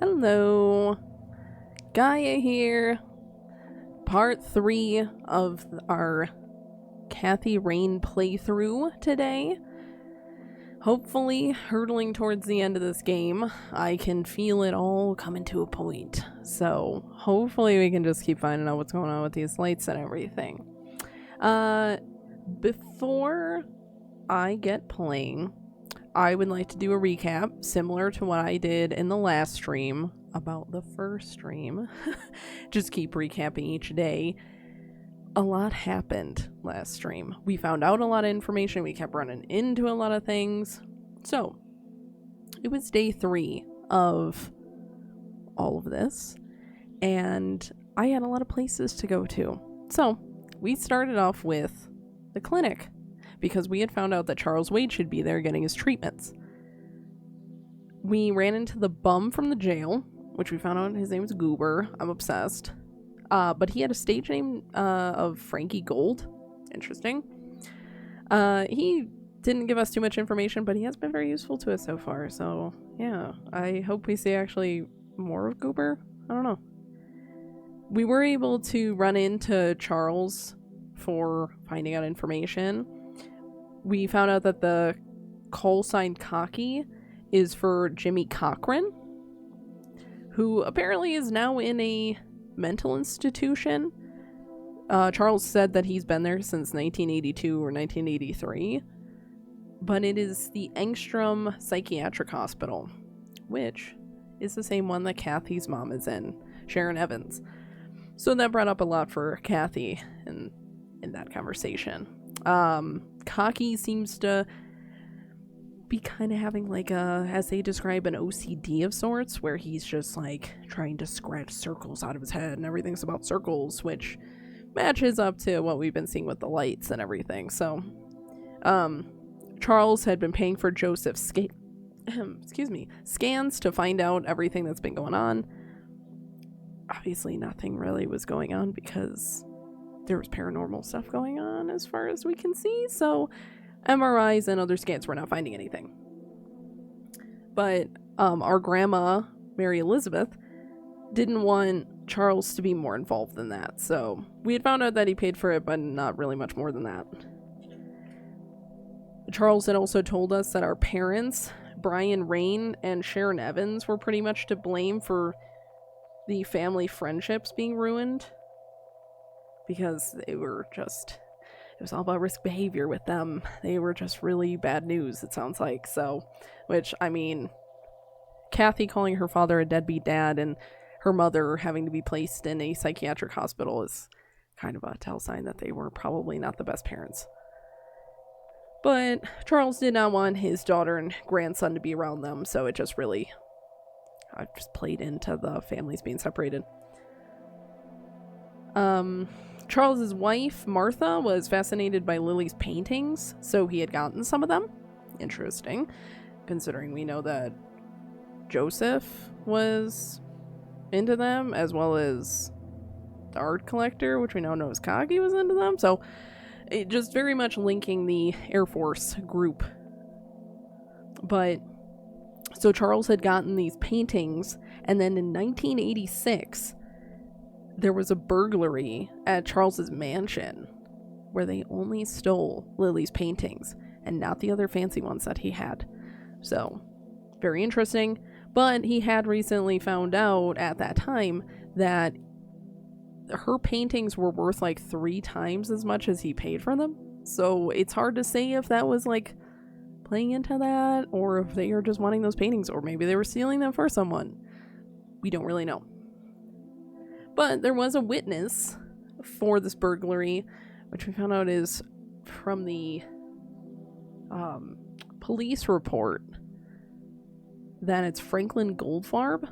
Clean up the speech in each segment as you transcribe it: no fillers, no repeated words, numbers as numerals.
Hello, Gaia here. Part 3 of our Kathy Rain playthrough today. Hopefully, hurtling towards the end of this game, I can feel it all coming to a point. So, hopefully we can just keep finding out what's going on with these lights and everything. Before I get playing, I would like to do a recap, similar to what I did in the last stream, about the first stream. Just keep recapping each day. A lot happened last stream. We found out a lot of information, we kept running into a lot of things. So, it was day 3 of all of this, and I had a lot of places to go to. So, we started off with the clinic, because we had found out that Charles Wade should be there getting his treatments. We ran into the bum from the jail, which we found out his name was Goober. I'm obsessed. But he had a stage name of Frankie Gold. Interesting. He didn't give us too much information, but he has been very useful to us so far. So, yeah. I hope we see actually more of Goober. I don't know. We were able to run into Charles for finding out information. We found out that the call sign Cocky is for Jimmy Cochran, who apparently is now in a mental institution. Charles said that he's been there since 1982 or 1983, but it is the Engstrom Psychiatric Hospital, which is the same one that Kathy's mom is in, Sharon Evans. So that brought up a lot for Kathy in that conversation. Cocky seems to be kind of having like a, as they describe, an OCD of sorts, where he's just like trying to scratch circles out of his head and everything's about circles, which matches up to what we've been seeing with the lights and everything. So Charles had been paying for Joseph's scans to find out everything that's been going on. Obviously nothing really was going on because there was paranormal stuff going on as far as we can see, so MRIs and other scans were not finding anything. But our grandma, Mary Elizabeth, didn't want Charles to be more involved than that, so we had found out that he paid for it, but not really much more than that. Charles had also told us that our parents, Brian Rain and Sharon Evans, were pretty much to blame for the family friendships being ruined, because they were just, it was all about risk behavior with them. They were just really bad news, it sounds like. So, which, I mean, Kathy calling her father a deadbeat dad and her mother having to be placed in a psychiatric hospital is kind of a tell sign that they were probably not the best parents. But Charles did not want his daughter and grandson to be around them, so it just really just played into the families being separated. Charles's wife, Martha, was fascinated by Lily's paintings, so he had gotten some of them. Interesting, considering we know that Joseph was into them, as well as the art collector, which we now know as Kagi, was into them. So it just very much linking the Air Force group. But so Charles had gotten these paintings, and then in 1986 there was a burglary at Charles's mansion where they only stole Lily's paintings and not the other fancy ones that he had. So, very interesting. But he had recently found out at that time that her paintings were worth like 3 times as much as he paid for them. So it's hard to say if that was like playing into that, or if they were just wanting those paintings, or maybe they were stealing them for someone. We don't really know. But there was a witness for this burglary, which we found out is from the police report, that it's Franklin Goldfarb,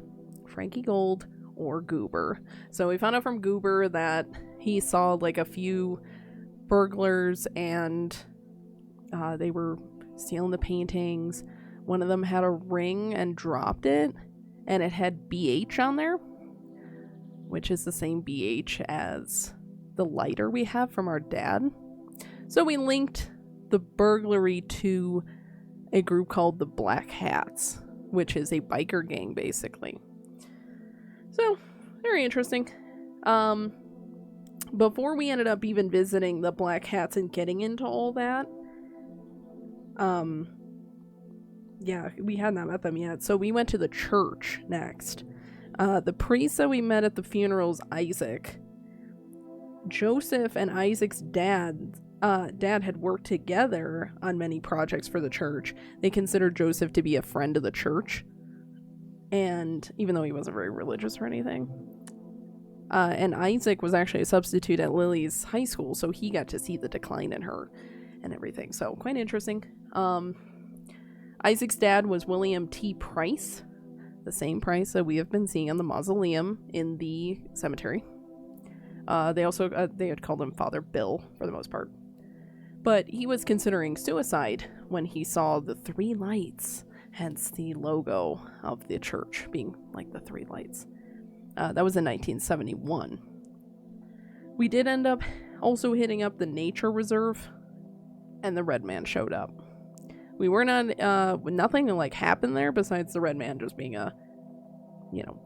Frankie Gold, or Goober. So we found out from Goober that he saw like a few burglars, and they were stealing the paintings. One of them had a ring and dropped it, and it had BH on there, which is the same BH as the lighter we have from our dad. So we linked the burglary to a group called the Black Hats, which is a biker gang, basically. So, very interesting. Before we ended up even visiting the Black Hats and getting into all that, yeah, we had not met them yet. So we went to the church next. The priest that we met at the funeral is Isaac. Joseph and Isaac's dad had worked together on many projects for the church. They considered Joseph to be a friend of the church, and even though he wasn't very religious or anything. And Isaac was actually a substitute at Lily's high school, so he got to see the decline in her and everything. So quite interesting. Isaac's dad was William T. Price, the same Price that we have been seeing on the mausoleum in the cemetery. They had called him Father Bill for the most part. But he was considering suicide when he saw the three lights, hence the logo of the church being like the three lights. That was in 1971. We did end up also hitting up the nature reserve, and the red man showed up. We were not, nothing like happened there besides the red man just being a,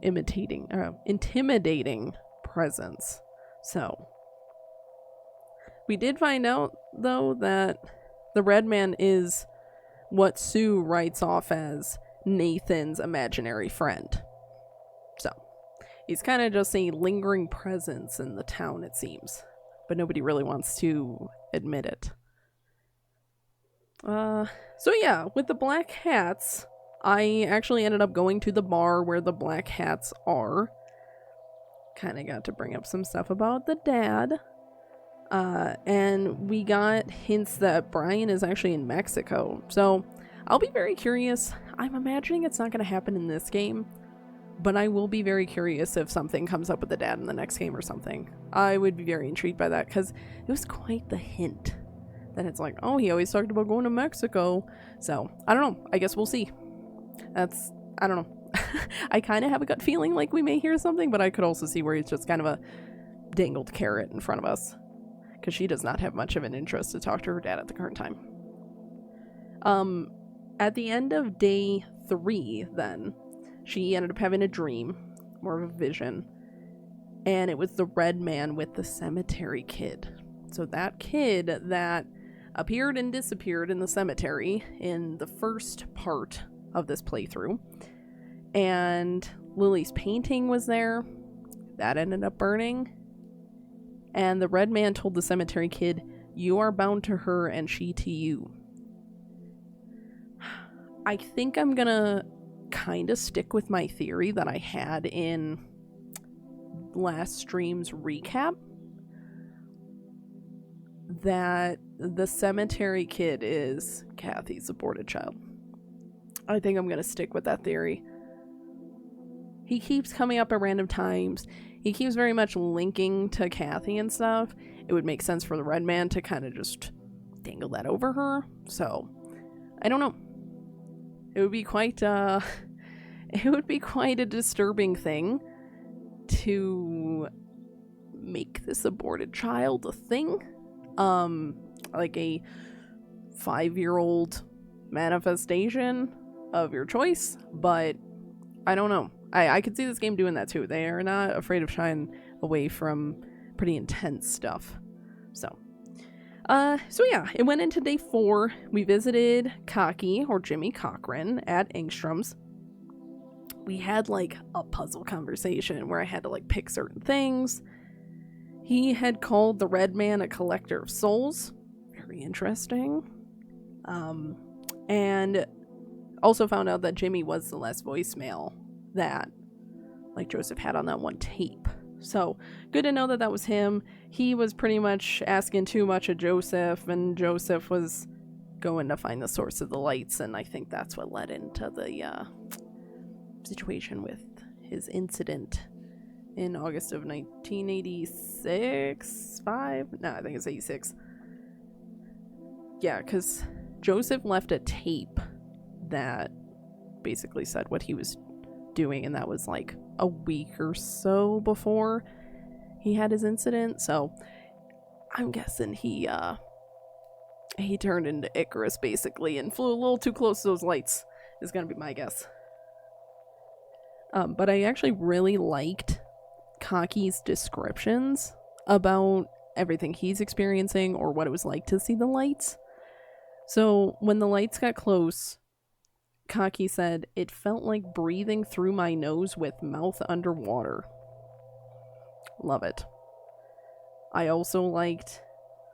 intimidating presence. So, we did find out, though, that the red man is what Sue writes off as Nathan's imaginary friend. So, he's kind of just a lingering presence in the town, it seems. But nobody really wants to admit it. So yeah, with the Black Hats, I actually ended up going to the bar where the Black Hats are. Kind of got to bring up some stuff about the dad. And we got hints that Brian is actually in Mexico. So I'll be very curious. I'm imagining it's not going to happen in this game, but I will be very curious if something comes up with the dad in the next game or something. I would be very intrigued by that because it was quite the hint. Then it's like, oh, he always talked about going to Mexico. So, I don't know. I guess we'll see. I don't know. I kind of have a gut feeling like we may hear something, but I could also see where he's just kind of a dangled carrot in front of us. Because she does not have much of an interest to talk to her dad at the current time. At the end of day 3, then, she ended up having a dream, more of a vision. And it was the red man with the cemetery kid. So that kid that appeared and disappeared in the cemetery in the first part of this playthrough. And Lily's painting was there. That ended up burning. And the red man told the cemetery kid, "You are bound to her and she to you." I think I'm gonna kind of stick with my theory that I had in last stream's recap. That the cemetery kid is Kathy's aborted child. I think I'm going to stick with that theory. He keeps coming up at random times. He keeps very much linking to Kathy and stuff. It would make sense for the red man to kind of just dangle that over her. So, I don't know. It would be quite a disturbing thing to make this aborted child a thing. Like a 5-year-old manifestation of your choice, but I don't know. I could see this game doing that too. They are not afraid of shying away from pretty intense stuff. So yeah, it went into day 4. We visited Cocky, or Jimmy Cochran, at Engstrom's. We had like a puzzle conversation where I had to like pick certain things. He had called the red man a collector of souls. Very interesting. And also found out that Jimmy was the last voicemail that like Joseph had on that one tape. So good to know that that was him. He was pretty much asking too much of Joseph, and Joseph was going to find the source of the lights, and I think that's what led into the situation with his incident in August of 1986. I think it's 86. Yeah, because Joseph left a tape that basically said what he was doing, and that was like a week or so before he had his incident. So I'm guessing he turned into Icarus basically and flew a little too close to those lights is gonna be my guess. But I actually really liked Kaki's descriptions about everything he's experiencing or what it was like to see the lights. So when the lights got close, Kaki said, "It felt like breathing through my nose with mouth underwater." Love it. I also liked,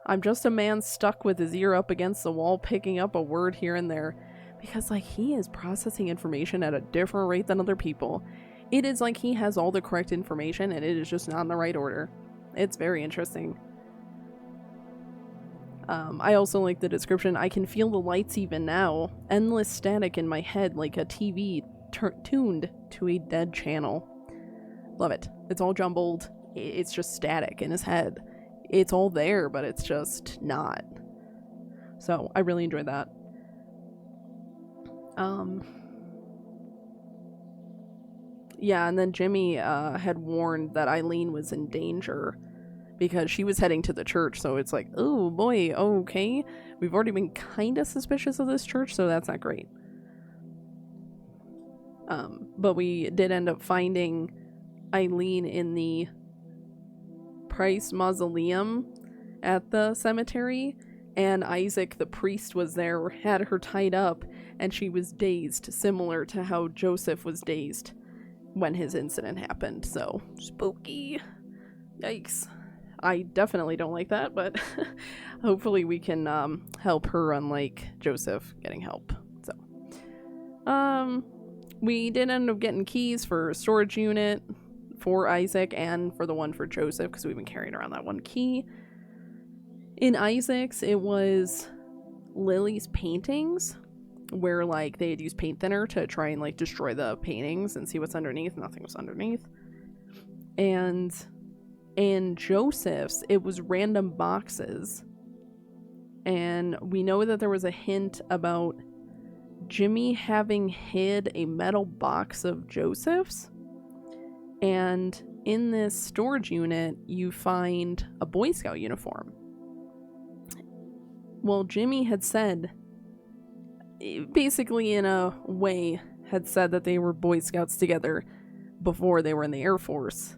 "I'm just a man stuck with his ear up against the wall, picking up a word here and there." Because, like, he is processing information at a different rate than other people. It is like he has all the correct information and it is just not in the right order. It's very interesting. I also like the description, "I can feel the lights even now. Endless static in my head like a TV tuned to a dead channel." Love it. It's all jumbled. It's just static in his head. It's all there, but it's just not. So I really enjoyed that. Yeah, and then Jimmy had warned that Eileen was in danger because she was heading to the church, so it's like, oh boy, okay. We've already been kind of suspicious of this church, so that's not great. But we did end up finding Eileen in the Price Mausoleum at the cemetery, and Isaac, the priest, was there, had her tied up, and she was dazed, similar to how Joseph was dazed when his incident happened. So, spooky. Yikes. I definitely don't like that, but hopefully we can help her, unlike Joseph getting help. So, we did end up getting keys for a storage unit for Isaac and for the one for Joseph, because we've been carrying around that one key. In Isaac's, it was Lily's paintings, where, like, they had used paint thinner to try and, like, destroy the paintings and see what's underneath. Nothing was underneath. And in Joseph's, it was random boxes. And we know that there was a hint about Jimmy having hid a metal box of Joseph's. And in this storage unit, you find a Boy Scout uniform. Well, Jimmy had said, basically in a way, had said that they were Boy Scouts together before they were in the Air Force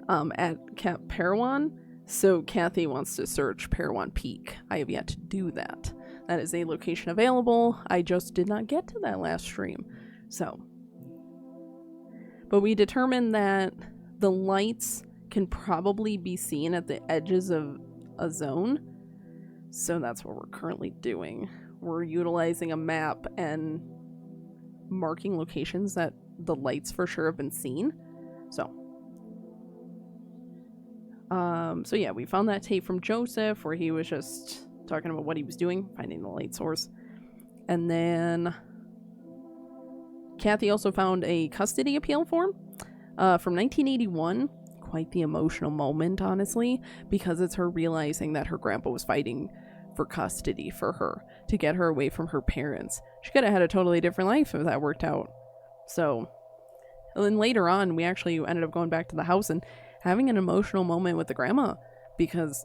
at Camp Parowan. So Kathy wants to search Parowan Peak. I have yet to do that. That is a location available. I just did not get to that last stream. So, but we determined that the lights can probably be seen at the edges of a zone. So that's what we're currently doing. We're utilizing a map and marking locations that the lights for sure have been seen. So yeah, we found that tape from Joseph where he was just talking about what he was doing, finding the light source. And then Kathy also found a custody appeal form from 1981. Quite the emotional moment, honestly, because it's her realizing that her grandpa was fighting for custody for her to get her away from her parents. She could have had a totally different life if that worked out. So, and then later on, we actually ended up going back to the house and having an emotional moment with the grandma because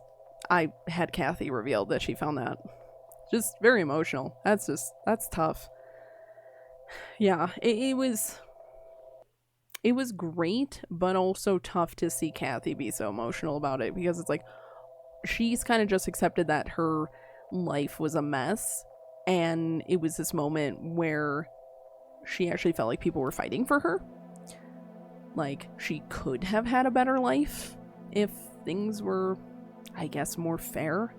I had Kathy reveal that she found that. Just very emotional. That's tough. Yeah, it was great, but also tough to see Kathy be so emotional about it because it's like she's kind of just accepted that her life was a mess, and it was this moment where she actually felt like people were fighting for her. Like, she could have had a better life if things were, I guess, more fair.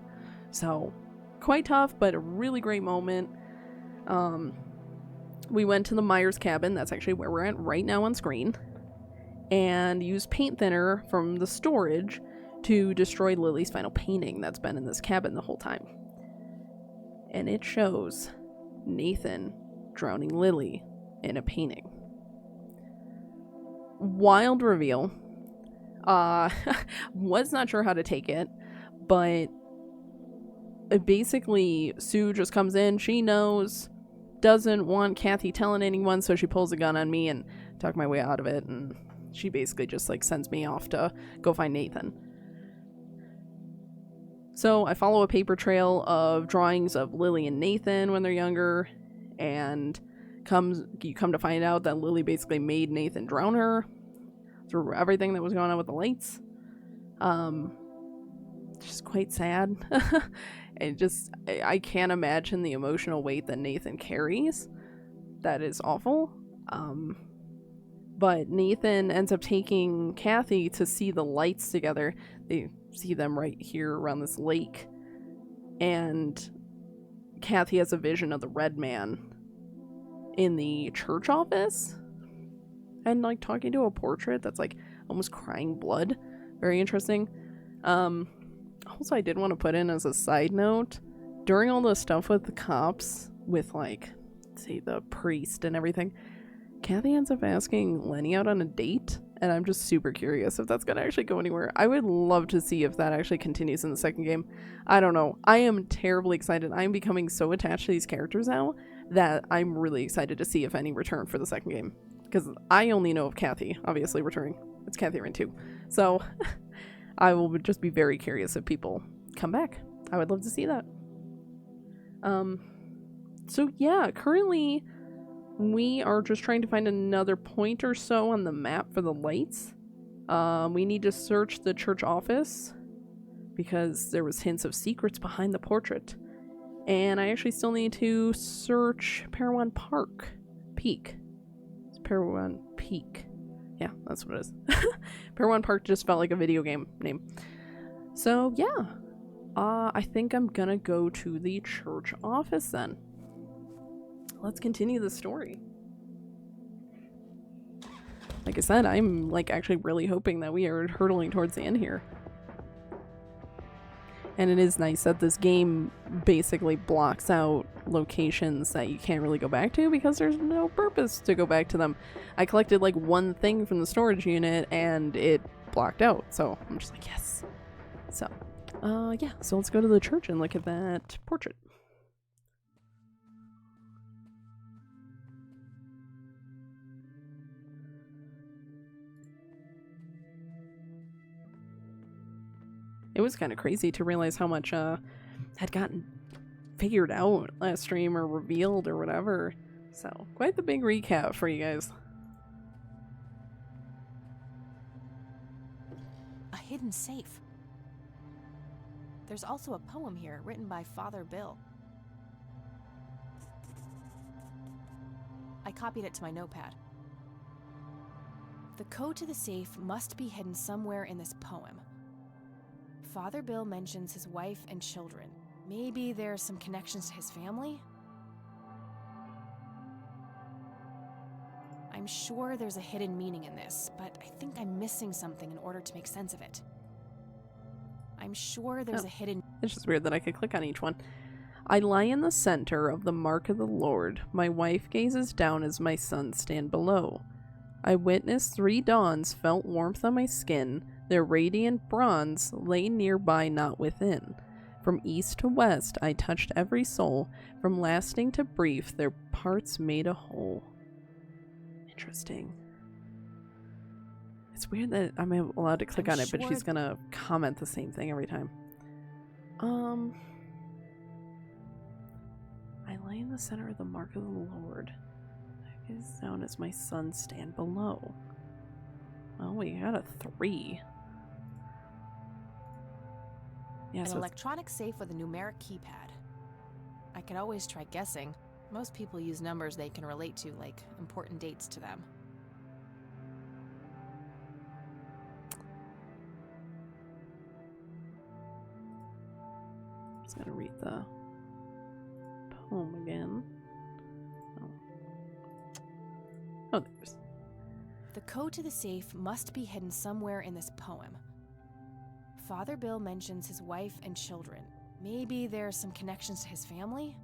So, quite tough, but a really great moment. We went to the Myers cabin, that's actually where we're at right now on screen, and used paint thinner from the storage to destroy Lily's final painting that's been in this cabin the whole time. And it shows Nathan drowning Lily in a painting. Wild reveal. Was not sure how to take it, but basically Sue just comes in, she knows, doesn't want Kathy telling anyone, so she pulls a gun on me and talk my way out of it, and she basically just like sends me off to go find Nathan. So I follow a paper trail of drawings of Lily and Nathan when they're younger, and you come to find out that Lily basically made Nathan drown her through everything that was going on with the lights. Just quite sad. I can't imagine the emotional weight that Nathan carries. That is awful. But Nathan ends up taking Kathy to see the lights together. They see them right here around this lake. And Kathy has a vision of the red man in the church office. And like talking to a portrait that's like almost crying blood. Very interesting. Also, I did want to put in as a side note, during all the stuff with the cops, with like, say, the priest and everything, Kathy ends up asking Lenny out on a date, and I'm just super curious if that's going to actually go anywhere. I would love to see if that actually continues in the second game. I don't know. I am terribly excited. I'm becoming so attached to these characters now that I'm really excited to see if any return for the second game. Because I only know of Kathy, obviously, returning. It's Kathy Rain 2. So I will just be very curious if people come back. I would love to see that. So yeah, currently we are just trying to find another point or so on the map for the lights. We need to search the church office because there was hints of secrets behind the portrait. And I actually still need to search Parowan Park. Peak. It's Parowan Peak. Yeah, that's what it is. Parowan Park just felt like a video game name. So yeah, I think I'm gonna go to the church office then. Let's continue the story. Like I said, I'm like actually really hoping that we are hurtling towards the end here. And it is nice that this game basically blocks out locations that you can't really go back to because there's no purpose to go back to them. I collected like one thing from the storage unit and it blocked out. So I'm just like, yes. So, yeah. So let's go to the church and look at that portrait. It was kind of crazy to realize how much had gotten figured out last stream or revealed or whatever. So, quite the big recap for you guys. A hidden safe. There's also a poem here written by Father Bill. I copied it to my notepad. The code to the safe must be hidden somewhere in this poem. Father Bill mentions his wife and children. Maybe there's some connections to his family? I'm sure there's a hidden meaning in this, but I think I'm missing something in order to make sense of it. I'm sure there's a hidden... It's just weird that I could click on each one. I lie in the center of the mark of the Lord. My wife gazes down as my sons stand below. I witnessed 3 dawns, felt warmth on my skin. Their radiant bronze lay nearby, not within. From east to west, I touched every soul. From lasting to brief, their parts made a whole. Interesting. It's weird that I'm allowed to click on it, but she's gonna comment the same thing every time. I lay in the center of the mark of the Lord. I gaze down as my sons stand below. Oh, we got a 3. Yeah, An electronic safe with a numeric keypad. I could always try guessing. Most people use numbers they can relate to, like important dates to them. I'm just gonna read the poem again. Oh, there's... The code to the safe must be hidden somewhere in this poem. Father Bill mentions his wife and children. Maybe there's some connections to his family?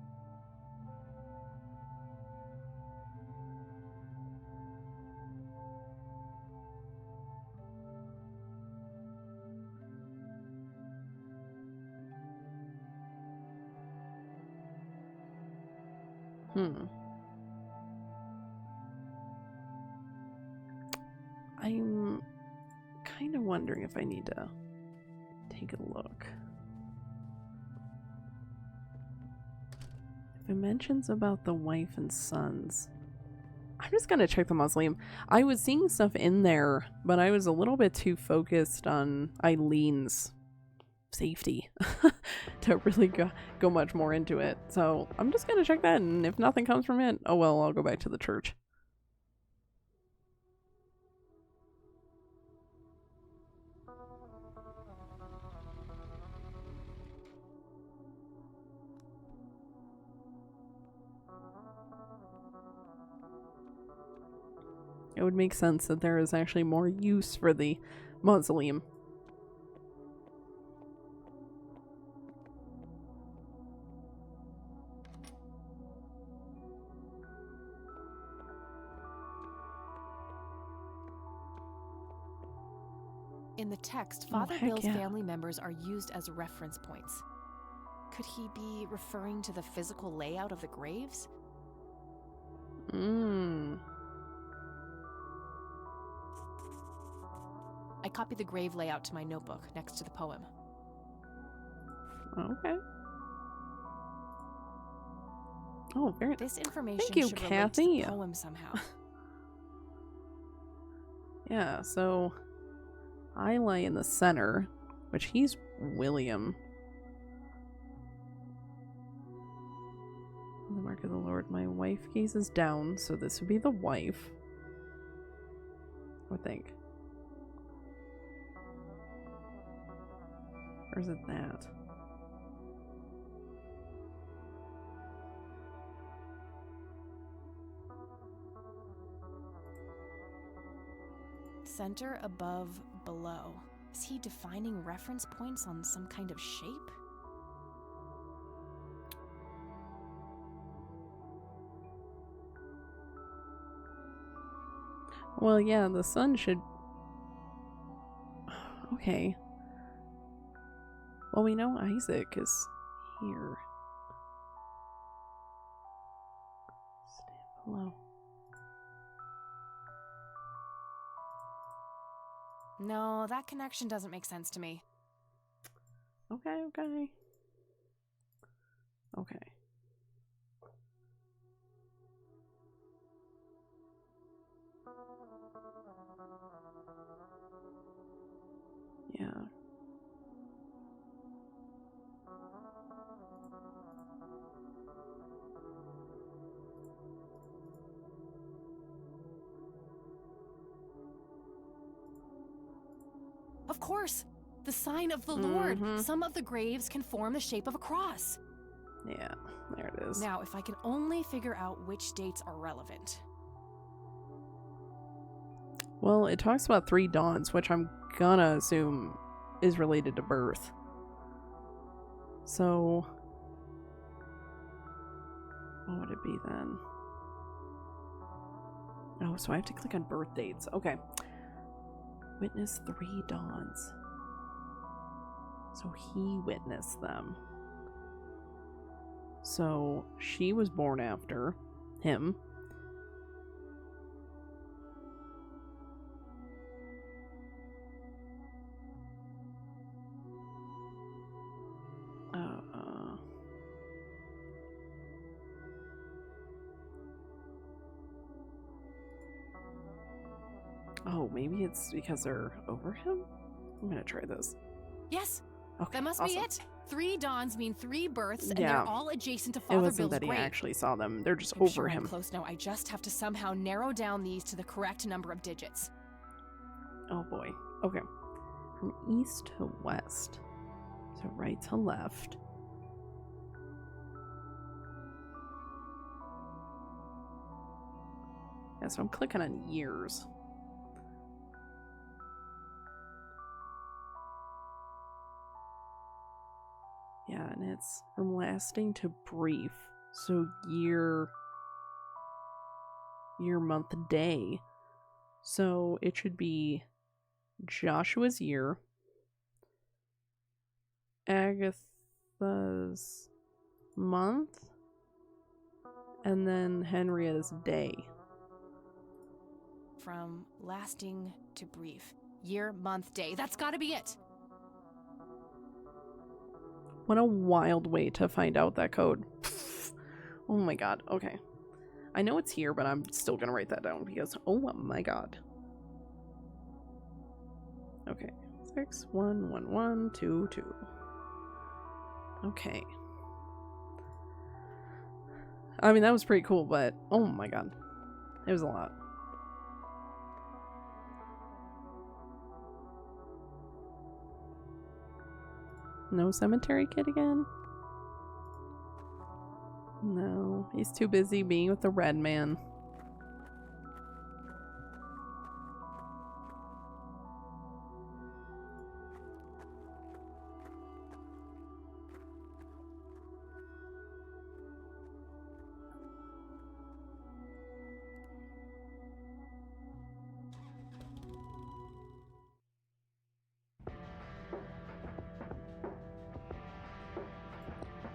I'm kind of wondering if I need to take a look. If it mentions about the wife and sons, I'm just gonna check the mausoleum. I was seeing stuff in there, but I was a little bit too focused on Eileen's safety to really go much more into it. So I'm just gonna check that, and if nothing comes from it, oh well, I'll go back to the church. It would make sense that there is actually more use for the mausoleum. In the text, Father heck Bill's yeah. family members are used as reference points. Could he be referring to the physical layout of the graves? I copied the grave layout to my notebook next to the poem. Okay. Oh, very. This information Thank you, should relate to Kathy. the poem somehow. Yeah, so I lie in the center, which he's William. The mark of the Lord, my wife gazes down, so this would be the wife. I would think. Or is it that? Center, above, below. Is he defining reference points on some kind of shape? Well, yeah, the sun should... Okay. Well, we know Isaac is here. Stand below. No, that connection doesn't make sense to me. Okay. Yeah. Of course! The sign of the Lord! Some of the graves can form the shape of a cross. Yeah, there it is. Now, if I can only figure out which dates are relevant. Well, it talks about 3 dawns, which I'm gonna assume is related to birth. So, what would it be then? Oh, so I have to click on birth dates. Okay. Witness 3 dawns. So he witnessed them. So she was born after him. Oh, maybe it's because they're over him? I'm gonna try this. Yes, Okay, that must awesome. be it. 3 dawns mean 3 births, and Yeah. they're all adjacent to It Father wasn't Bill's that he grave. actually saw them. They're just I'm over sure him. I'm close now. I just have to somehow narrow down these to the correct number of digits. Oh boy. Okay. From east to west. So right to left. Yeah, so I'm clicking on years. Yeah, and it's from lasting to brief. So year, month, day. So it should be Joshua's year, Agatha's month, and then Henrietta's day. From lasting to brief. Year, month, day. That's gotta be it. What a wild way to find out that code. Oh my god. Okay. I know it's here, but I'm still gonna write that down because, oh my god. Okay, 6, 1, 1, 1, 2, 2. Okay. I mean, that was pretty cool, but oh my god. It was a lot. No cemetery kid again? No, he's too busy being with the red man.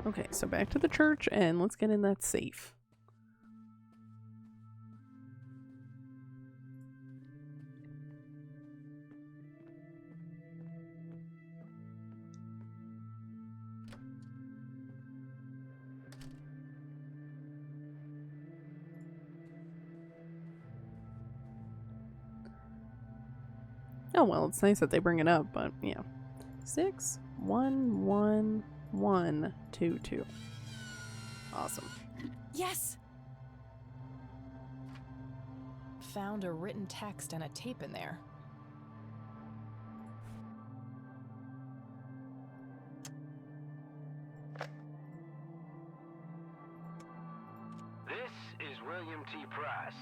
Okay, so back to the church and let's get in that safe. Oh well, it's nice that they bring it up, but yeah. 6, 1, 1, 1, 2, 2. Awesome. Yes! Found a written text and a tape in there. This is William T. Price.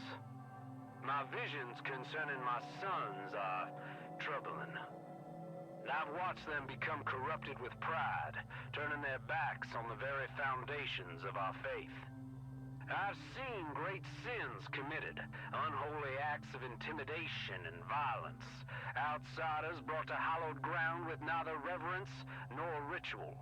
My visions concerning my sons are troubling. I've watched them become corrupted with pride, turning their backs on the very foundations of our faith. I've seen great sins committed, unholy acts of intimidation and violence, outsiders brought to hallowed ground with neither reverence nor ritual.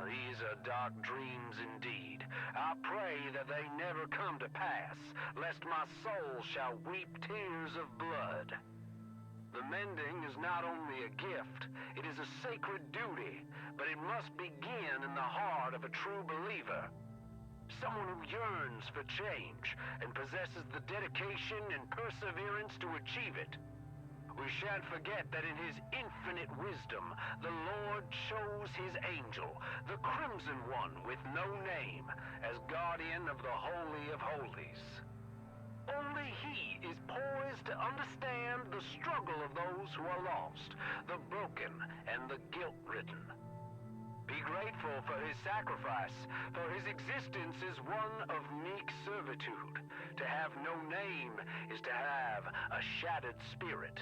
These are dark dreams indeed. I pray that they never come to pass, lest my soul shall weep tears of blood. The mending is not only a gift, it is a sacred duty, but it must begin in the heart of a true believer. Someone who yearns for change and possesses the dedication and perseverance to achieve it. We shan't forget that in his infinite wisdom, the Lord chose his angel, the Crimson One with no name, as guardian of the Holy of Holies. Only he is poised to understand the struggle of those who are lost, the broken, and the guilt-ridden. Be grateful for his sacrifice, for his existence is one of meek servitude. To have no name is to have a shattered spirit.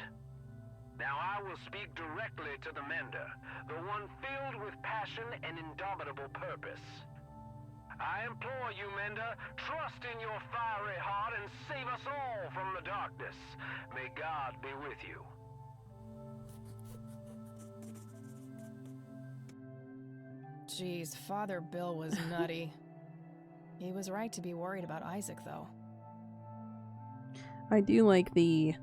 Now I will speak directly to the mender, the one filled with passion and indomitable purpose. I implore you, Mender, trust in your fiery heart and save us all from the darkness. May God be with you. Jeez, Father Bill was nutty. He was right to be worried about Isaac, though. I do like the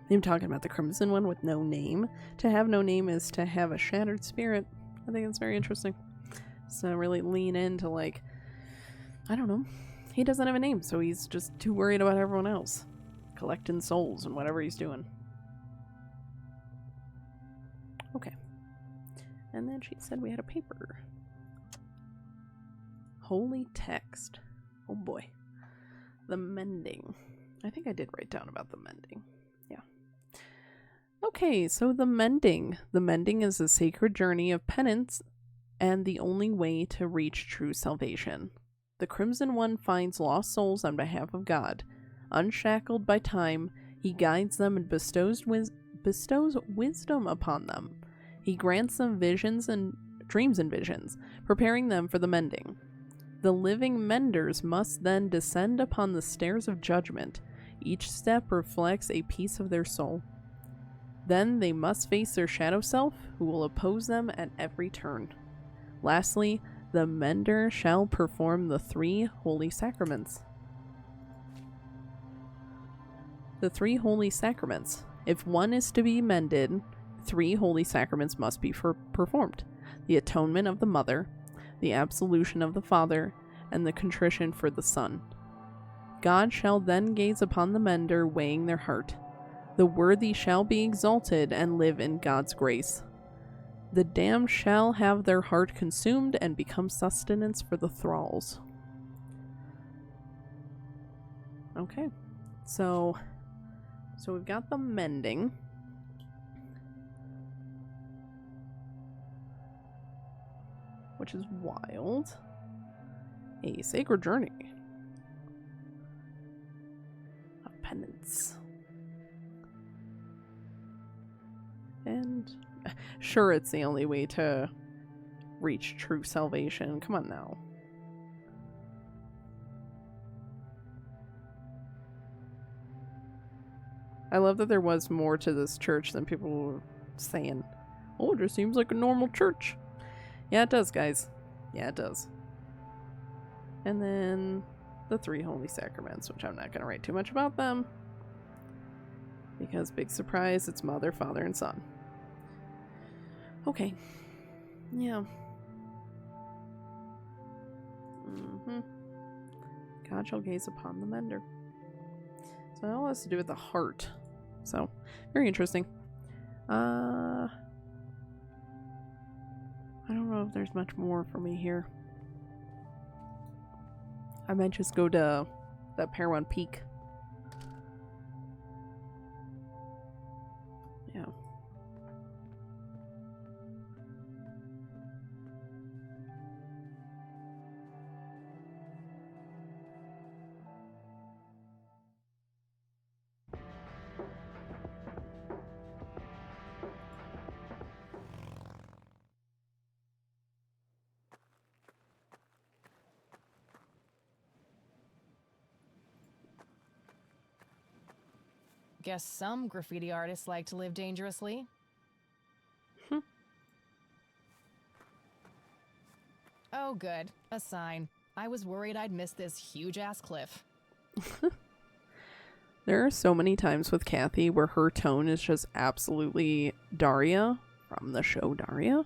him talking about the Crimson One with no name. To have no name is to have a shattered spirit. I think it's very interesting. So really lean into, like, I don't know, he doesn't have a name, so he's just too worried about everyone else collecting souls and whatever he's doing. Okay, and then she said we had a paper. Holy text. Oh boy. The mending. I think I did write down about the mending. Yeah. Okay, so the mending. The mending is a sacred journey of penance and the only way to reach true salvation. The Crimson One finds lost souls on behalf of God. Unshackled by time, he guides them and bestows wisdom upon them. He grants them visions and dreams and visions, preparing them for the mending. The living menders must then descend upon the stairs of judgment. Each step reflects a piece of their soul. Then they must face their shadow self, who will oppose them at every turn. Lastly, the mender shall perform the 3 holy sacraments. The 3 holy sacraments. If one is to be mended, 3 holy sacraments must be performed. The atonement of the mother, the absolution of the father, and the contrition for the son. God shall then gaze upon the mender, weighing their heart. The worthy shall be exalted and live in God's grace. The damned shall have their heart consumed and become sustenance for the thralls. Okay, so we've got the mending. Which is wild. A sacred journey. Of penance. And sure, it's the only way to reach true salvation. Come on now. I love that there was more to this church than people were saying. Oh, it just seems like a normal church. Yeah, it does, guys. Yeah, it does. And then the 3 holy sacraments, which I'm not going to write too much about them. Because, big surprise, it's Mother, Father, and Son. Okay. Yeah. God shall gaze upon the mender. So it all has to do with the heart. So, very interesting. I don't know if there's much more for me here. I might just go to that Parowan Peak. Yeah. Guess some graffiti artists like to live dangerously. Oh, good. A sign. I was worried I'd miss this huge-ass cliff. There are so many times with Kathy where her tone is just absolutely Daria from the show Daria.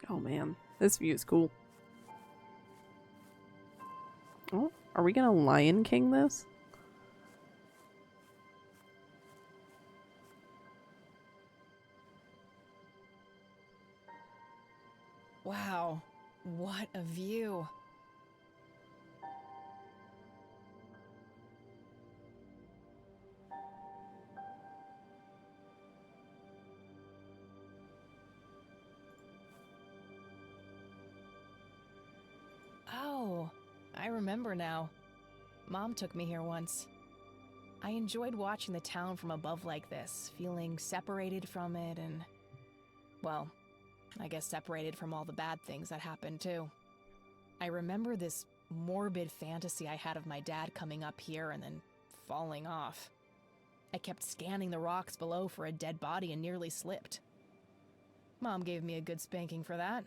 Oh man, this view is cool. Oh, are we gonna Lion King this? Wow, what a view. Oh, I remember now. Mom took me here once. I enjoyed watching the town from above like this, feeling separated from it and, well, I guess separated from all the bad things that happened too. I remember this morbid fantasy I had of my dad coming up here and then falling off. I kept scanning the rocks below for a dead body and nearly slipped. Mom gave me a good spanking for that.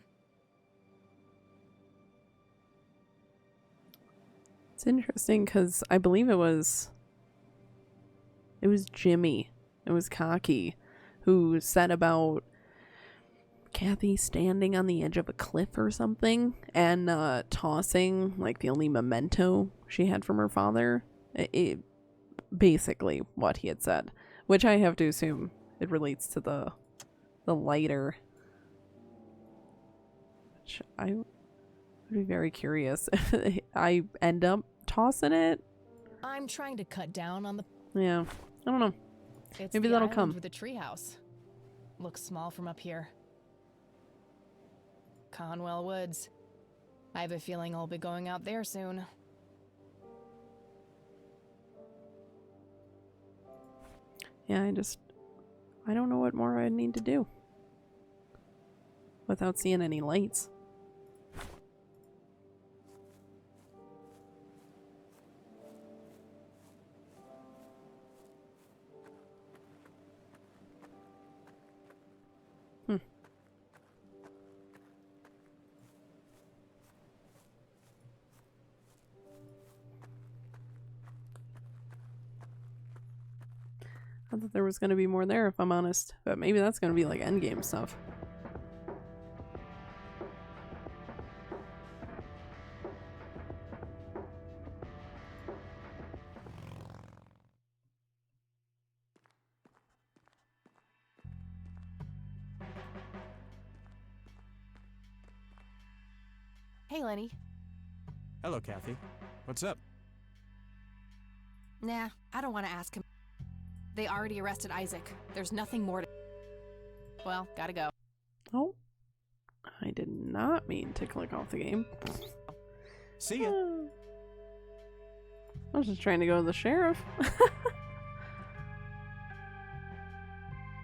It's interesting because I believe it was Jimmy. It was Cocky who said about Kathy standing on the edge of a cliff or something and tossing like the only memento she had from her father. It basically what he had said, which I have to assume it relates to the lighter. Which I would be very curious if I end up tossing it. I'm trying to cut down on the... Yeah, I don't know. It's Maybe the that'll island come. with the treehouse. Looks small from up here. Conwell Woods. I have a feeling I'll be going out there soon. Yeah, I don't know what more I need to do without seeing any lights. I thought there was going to be more there, if I'm honest. But maybe that's going to be like endgame stuff. Hey, Lenny. Hello, Kathy. What's up? Nah, I don't want to ask him. They already arrested Isaac. There's nothing more to... Well, gotta go. Oh. I did not mean to click off the game. See ya. I was just trying to go to the sheriff.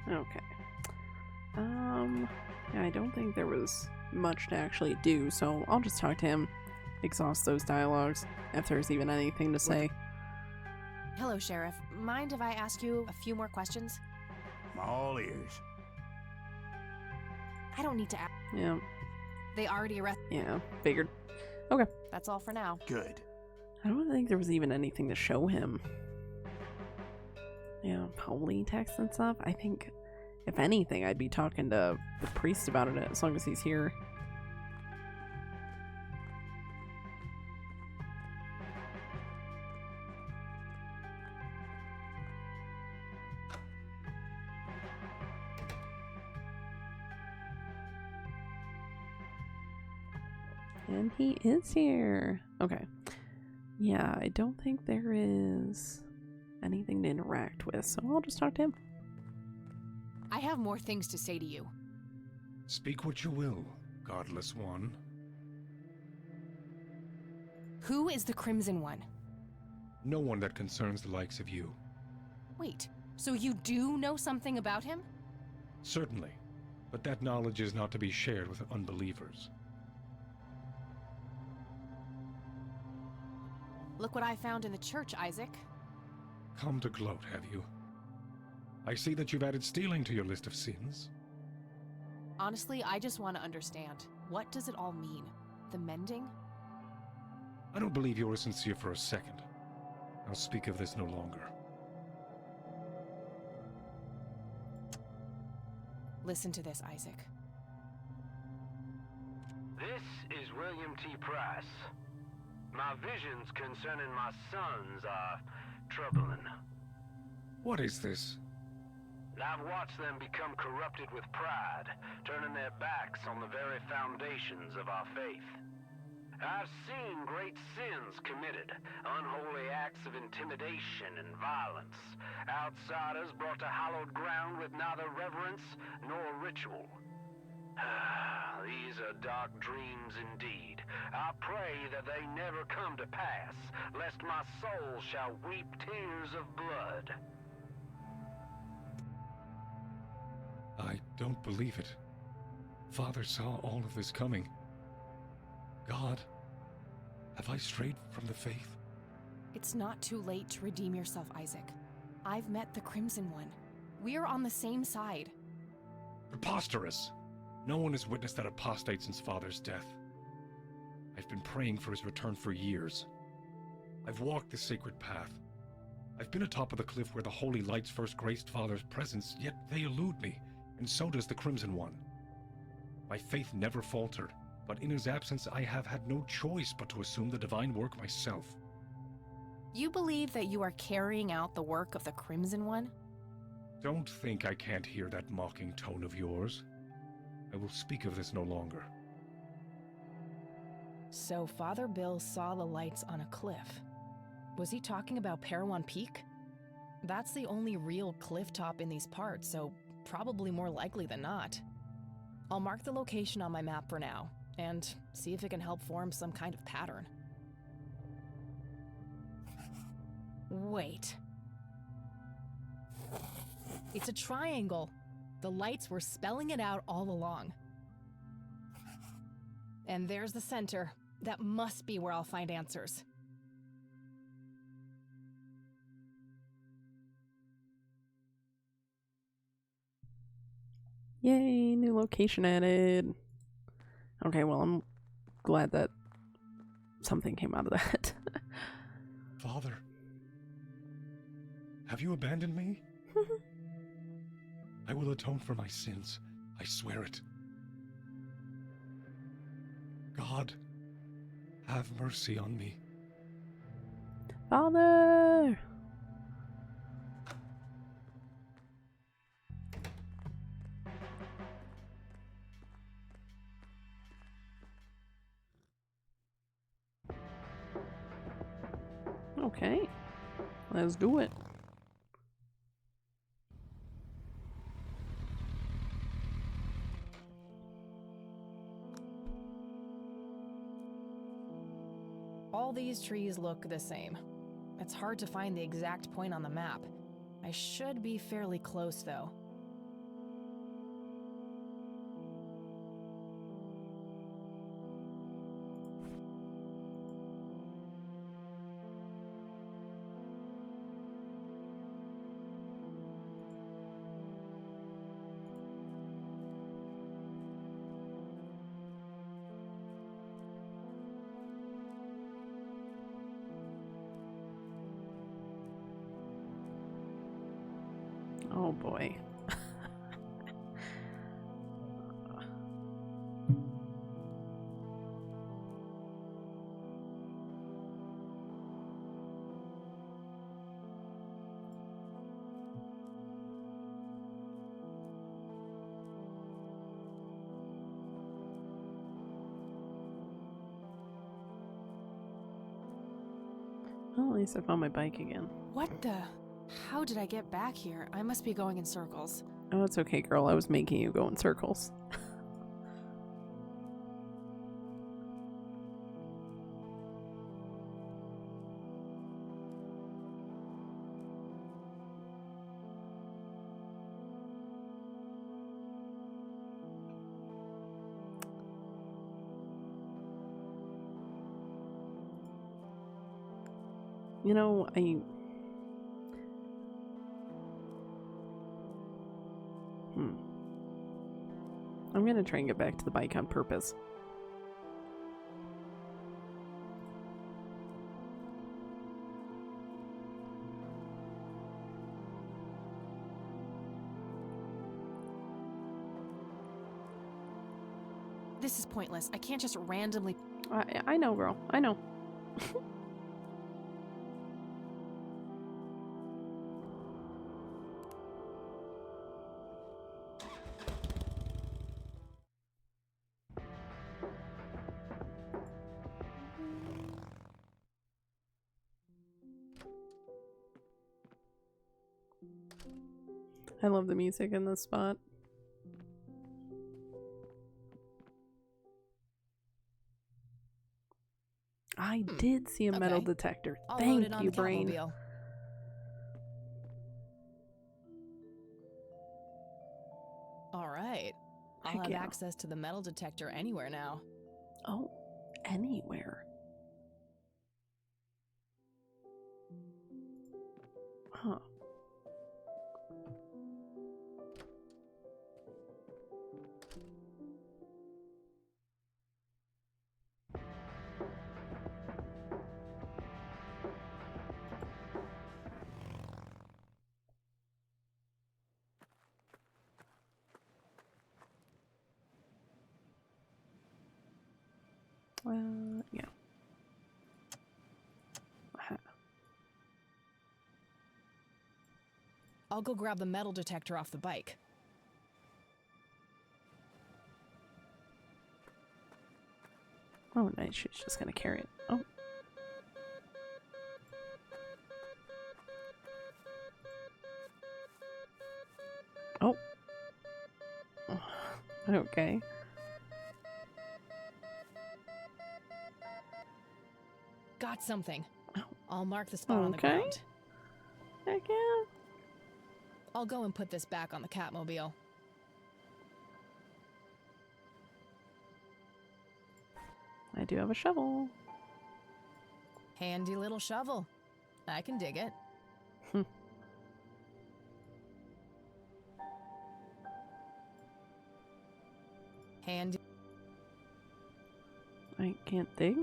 Okay. Yeah, I don't think there was much to actually do, so I'll just talk to him, exhaust those dialogues, if there's even anything to say. Hello, Sheriff. Mind if I ask you a few more questions? I'm all ears. I don't need to ask. Yeah, They already arrested... yeah, figured. Okay. That's all for now. Good. I don't think there was even anything to show him. Yeah, holy text and stuff. I think, if anything, I'd be talking to the priest about it as long as he's here. And he is here. Okay. Yeah, I don't think there is anything to interact with, so I'll just talk to him. I have more things to say to you. Speak what you will, godless one. Who is the Crimson One? No one that concerns the likes of you. Wait, so you do know something about him? Certainly, but that knowledge is not to be shared with unbelievers. Look what I found in the church, Isaac. Come to gloat, have you? I see that you've added stealing to your list of sins. Honestly, I just want to understand. What does it all mean? The mending? I don't believe you are sincere for a second. I'll speak of this no longer. Listen to this, Isaac. This is William T. Price. My visions concerning my sons are troubling. What is this? I've watched them become corrupted with pride, turning their backs on the very foundations of our faith. I've seen great sins committed, unholy acts of intimidation and violence, outsiders brought to hallowed ground with neither reverence nor ritual. These are dark dreams indeed. I pray that they never come to pass, lest my soul shall weep tears of blood. I don't believe it. Father saw all of this coming. God, have I strayed from the faith? It's not too late to redeem yourself, Isaac. I've met the Crimson One. We're on the same side. Preposterous! No one has witnessed that apostate since Father's death. I've been praying for his return for years. I've walked the sacred path. I've been atop of the cliff where the holy lights first graced Father's presence, yet they elude me, and so does the Crimson One. My faith never faltered, but in his absence I have had no choice but to assume the divine work myself. You believe that you are carrying out the work of the Crimson One? Don't think I can't hear that mocking tone of yours. I will speak of this no longer. So Father Bill saw the lights on a cliff. Was he talking about Parowan Peak? That's the only real cliff top in these parts, so probably more likely than not. I'll mark the location on my map for now, and see if it can help form some kind of pattern. Wait. It's a triangle. The lights were spelling it out all along. And there's the center. That must be where I'll find answers. Yay, new location added. Okay, well, I'm glad that something came out of that. Father, have you abandoned me? I will atone for my sins. I swear it. God, have mercy on me. Father! Okay, let's do it. All these trees look the same. It's hard to find the exact point on the map. I should be fairly close, though. Oh boy. Well, at least I found my bike again. What the? How did I get back here? I must be going in circles. Oh, it's okay, girl. I was making you go in circles. You know, I'm gonna try and get back to the bike on purpose. This is pointless. I can't just randomly... I know, girl. I know. I love the music in this spot. I did see a metal detector. I'll load Thank it on you, the brain. Catmobile. All right. I'll Heck have yeah. access to the metal detector anywhere now. Oh, anywhere. Huh. Yeah. I'll go grab the metal detector off the bike. Oh, nice. She's just gonna carry it. Oh. Oh. Okay. Got something. Oh. I'll mark the spot on the Okay. ground. Heck yeah. I'll go and put this back on the Catmobile. I do have a shovel. Handy little shovel. I can dig it. Handy. I can't dig.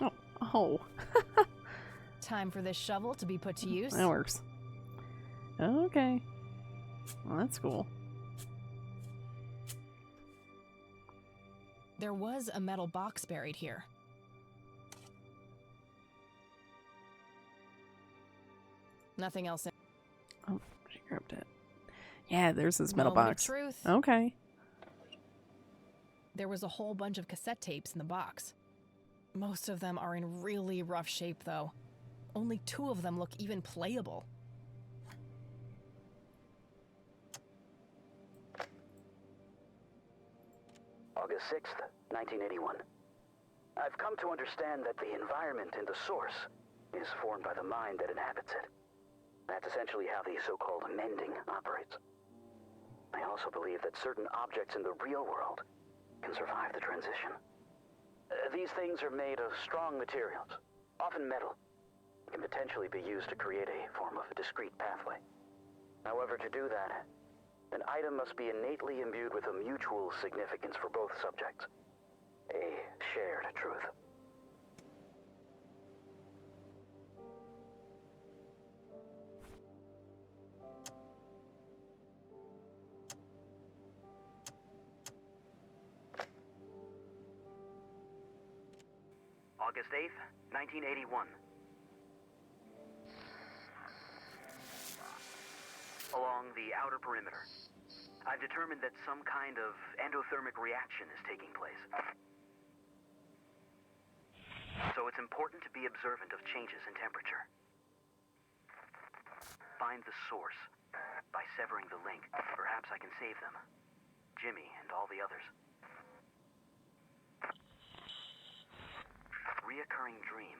Oh. Oh. Time for this shovel to be put to use. That works. Okay. Well, that's cool. There was a metal box buried here. Nothing else in. Oh, she grabbed it. Yeah, there's this metal Moment of box. truth. Okay. There was a whole bunch of cassette tapes in the box. Most of them are in really rough shape, though. Only 2 of them look even playable. August 6th, 1981. I've come to understand that the environment in the source is formed by the mind that inhabits it. That's essentially how the so-called mending operates. I also believe that certain objects in the real world can survive the transition. These things are made of strong materials, often metal, and can potentially be used to create a form of a discrete pathway. However, to do that, an item must be innately imbued with a mutual significance for both subjects. A shared truth. August 8th, 1981. Along the outer perimeter, I've determined that some kind of endothermic reaction is taking place. So it's important to be observant of changes in temperature. Find the source. By severing the link, perhaps I can save them. Jimmy and all the others. Reoccurring dream.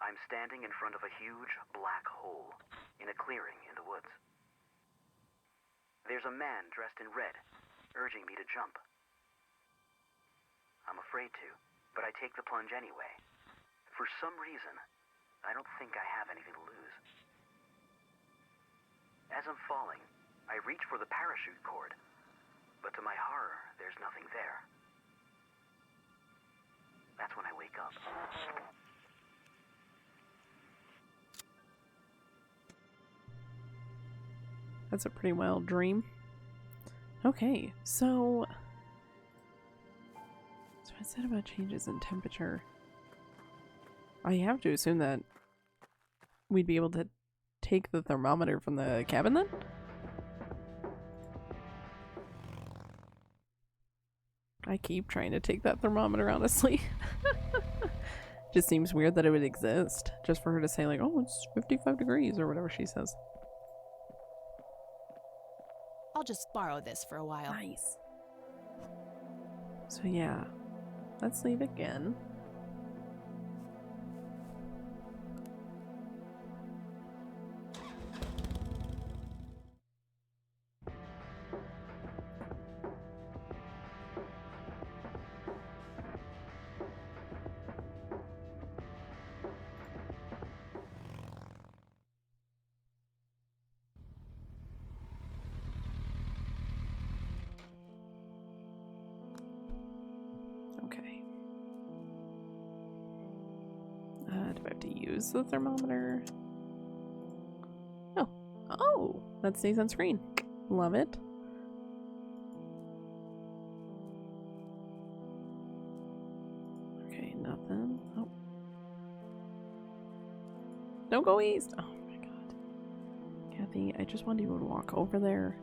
I'm standing in front of a huge black hole in a clearing in the woods. There's a man dressed in red, urging me to jump. I'm afraid to, but I take the plunge anyway. For some reason, I don't think I have anything to lose. As I'm falling, I reach for the parachute cord, but to my horror, there's nothing there. That's when I wake up. That's a pretty wild dream. Okay, so I said about changes in temperature. I have to assume that we'd be able to take the thermometer from the cabin then? I keep trying to take that thermometer, honestly. Just seems weird that it would exist. Just for her to say like, oh, it's 55 degrees or whatever she says. I'll just borrow this for a while. Nice. So yeah, let's leave again. Okay. Do I have to use the thermometer? Oh. Oh! That stays on screen. Love it. Okay, nothing. Oh. Don't go east! Oh my god. Kathy, I just wanted you to walk over there.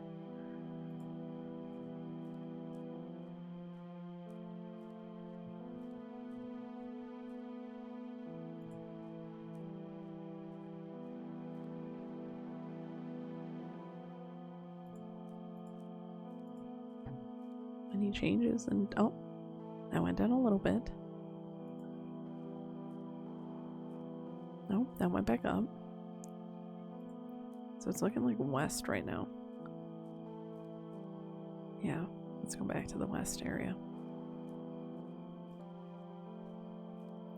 Any changes? And oh, that went down a little bit. No, that went back up. So it's looking like west right now. Yeah, let's go back to the west area.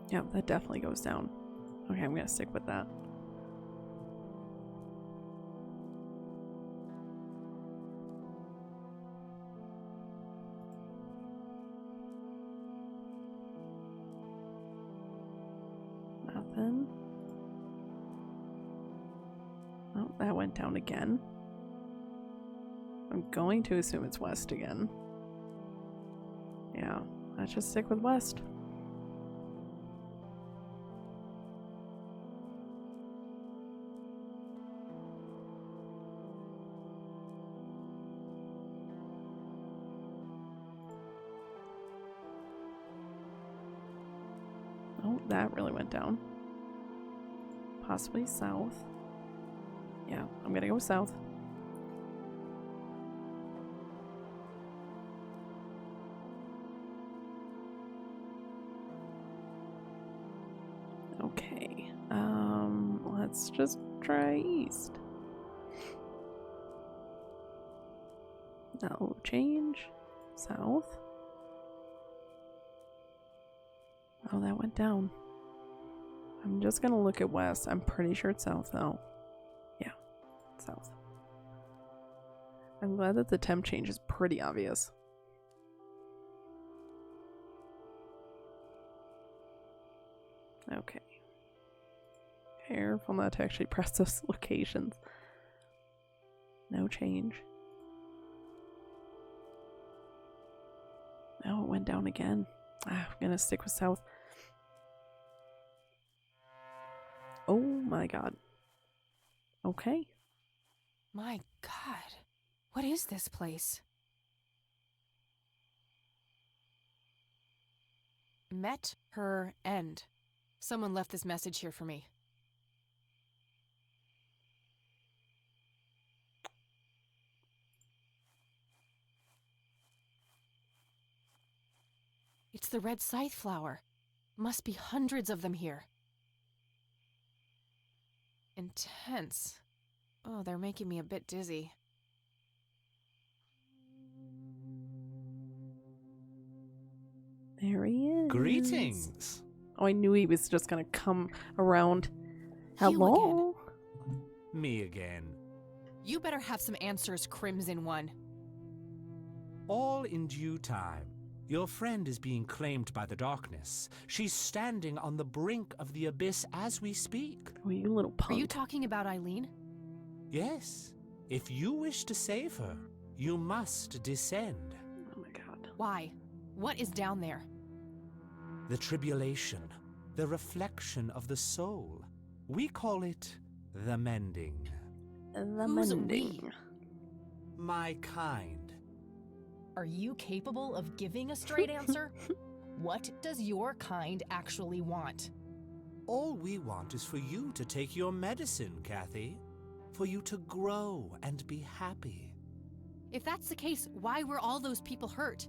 Yeah, that definitely goes down. Okay, I'm gonna stick with that. happen. Oh, that went down again. I'm going to assume it's west again. Yeah, let's just stick with west. Oh, that really went down. Possibly south. Yeah, I'm gonna go south. Okay, let's just try east. No change. South. Oh, that went down. I'm just gonna look at west. I'm pretty sure it's south though. Yeah, south. I'm glad that the temp change is pretty obvious. Okay. Careful not to actually press those locations. No change. No, it went down again. I'm gonna stick with south. Oh my god. Okay. My god. What is this place? Met her end. Someone left this message here for me. It's the red scythe flower. Must be hundreds of them here. Intense. Oh, they're making me a bit dizzy. There he is. Greetings. Oh, I knew he was just gonna come around. You Hello? Me again. You better have some answers, Crimson One. All in due time. Your friend is being claimed by the darkness. She's standing on the brink of the abyss as we speak. Oh, you little punk. Are you talking about Eileen? Yes. If you wish to save her, you must descend. Oh my god. Why? What is down there? The tribulation, the reflection of the soul. We call it the mending. The Who's mending. we? My kind. Are you capable of giving a straight answer? What does your kind actually want? All we want is for you to take your medicine, Kathy. For you to grow and be happy. If that's the case, why were all those people hurt?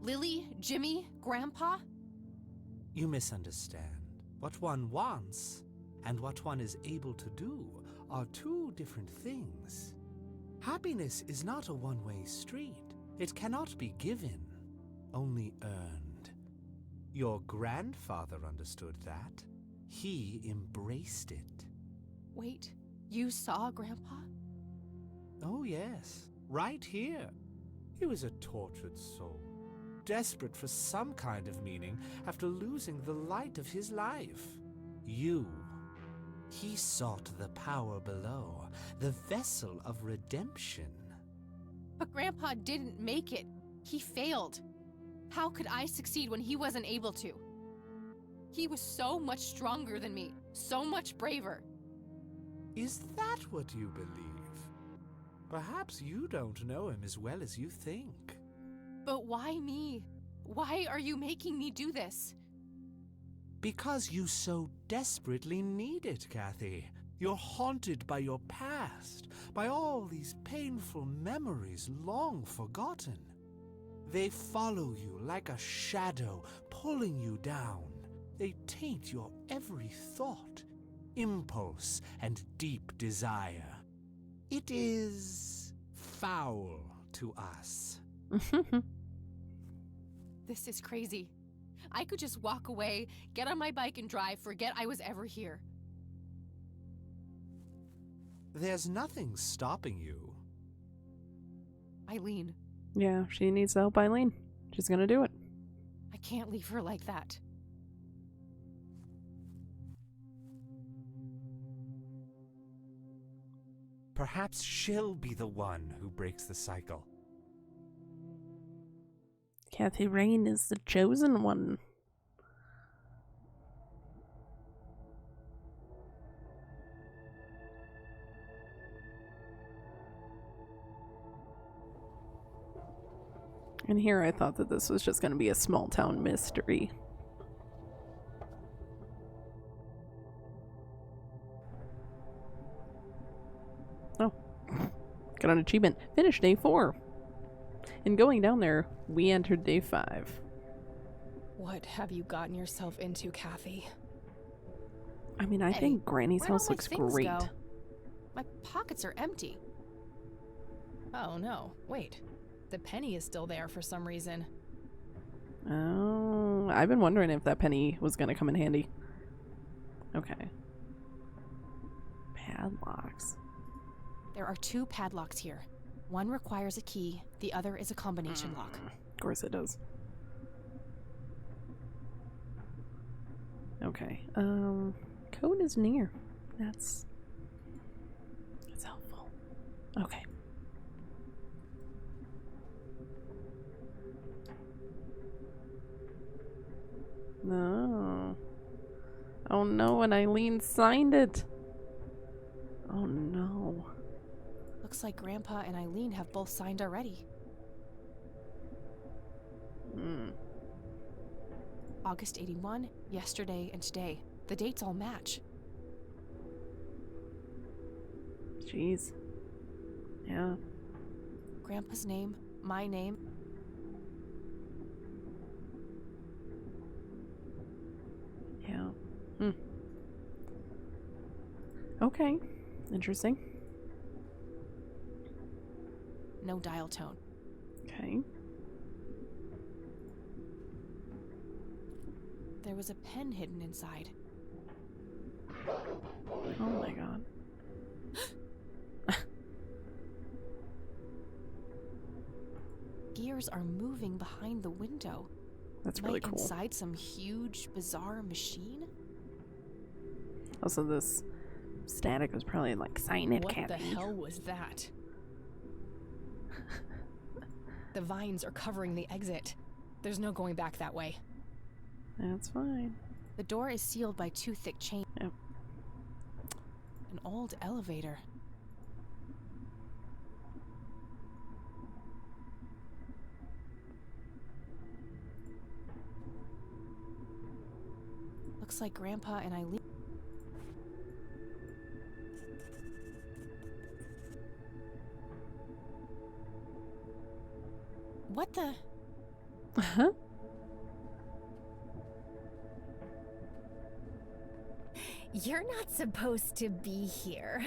Lily, Jimmy, Grandpa? You misunderstand. What one wants and what one is able to do are two different things. Happiness is not a one-way street. It cannot be given, only earned. Your grandfather understood that. He embraced it. Wait, you saw Grandpa? Oh yes, right here. He was a tortured soul, desperate for some kind of meaning after losing the light of his life. He sought the power below, the vessel of redemption. But Grandpa didn't make it. He failed. How could I succeed when he wasn't able to? He was so much stronger than me, so much braver. Is that what you believe? Perhaps you don't know him as well as you think. But why me? Why are you making me do this? Because you so desperately need it, Kathy. You're haunted by your past, by all these painful memories long forgotten. They follow you like a shadow, pulling you down. They taint your every thought, impulse, and deep desire. It is foul to us. This is crazy. I could just walk away, get on my bike and drive, forget I was ever here. There's nothing stopping you. Eileen, Yeah, she needs help, Eileen. She's gonna do it. I can't leave her like that. Perhaps she'll be the one who breaks the cycle. Kathy Rain is the chosen one. And here I thought that this was just going to be a small town mystery. Oh. Got an achievement. Finish day 4. And going down there, we entered day 5. What have you gotten yourself into, Kathy? I mean, I think Granny's house looks great. Go? My pockets are empty. Oh no, wait. The penny is still there for some reason. Oh, I've been wondering if that penny was going to come in handy. Okay. Padlocks. There are 2 padlocks here. One requires a key, the other is a combination lock. Of course it does. Okay. Code is near. That's helpful. Okay. No. Oh no, and Eileen signed it. Oh no. Looks like Grandpa and Eileen have both signed already. August 81, yesterday, and today. The dates all match. Jeez. Yeah. Grandpa's name, my name. Yeah. Okay. Interesting. No dial tone. Okay. There was a pen hidden inside. Oh my god. Gears are moving behind the window. That's really Like cool. inside some huge, bizarre machine? Also, this static was probably like, sign it, What Kathy. the hell was that? The vines are covering the exit. There's no going back that way. That's fine. The door is sealed by 2 thick chains. Yep. An old elevator. Looks like Grandpa and Eileen. What the? Huh? You're not supposed to be here.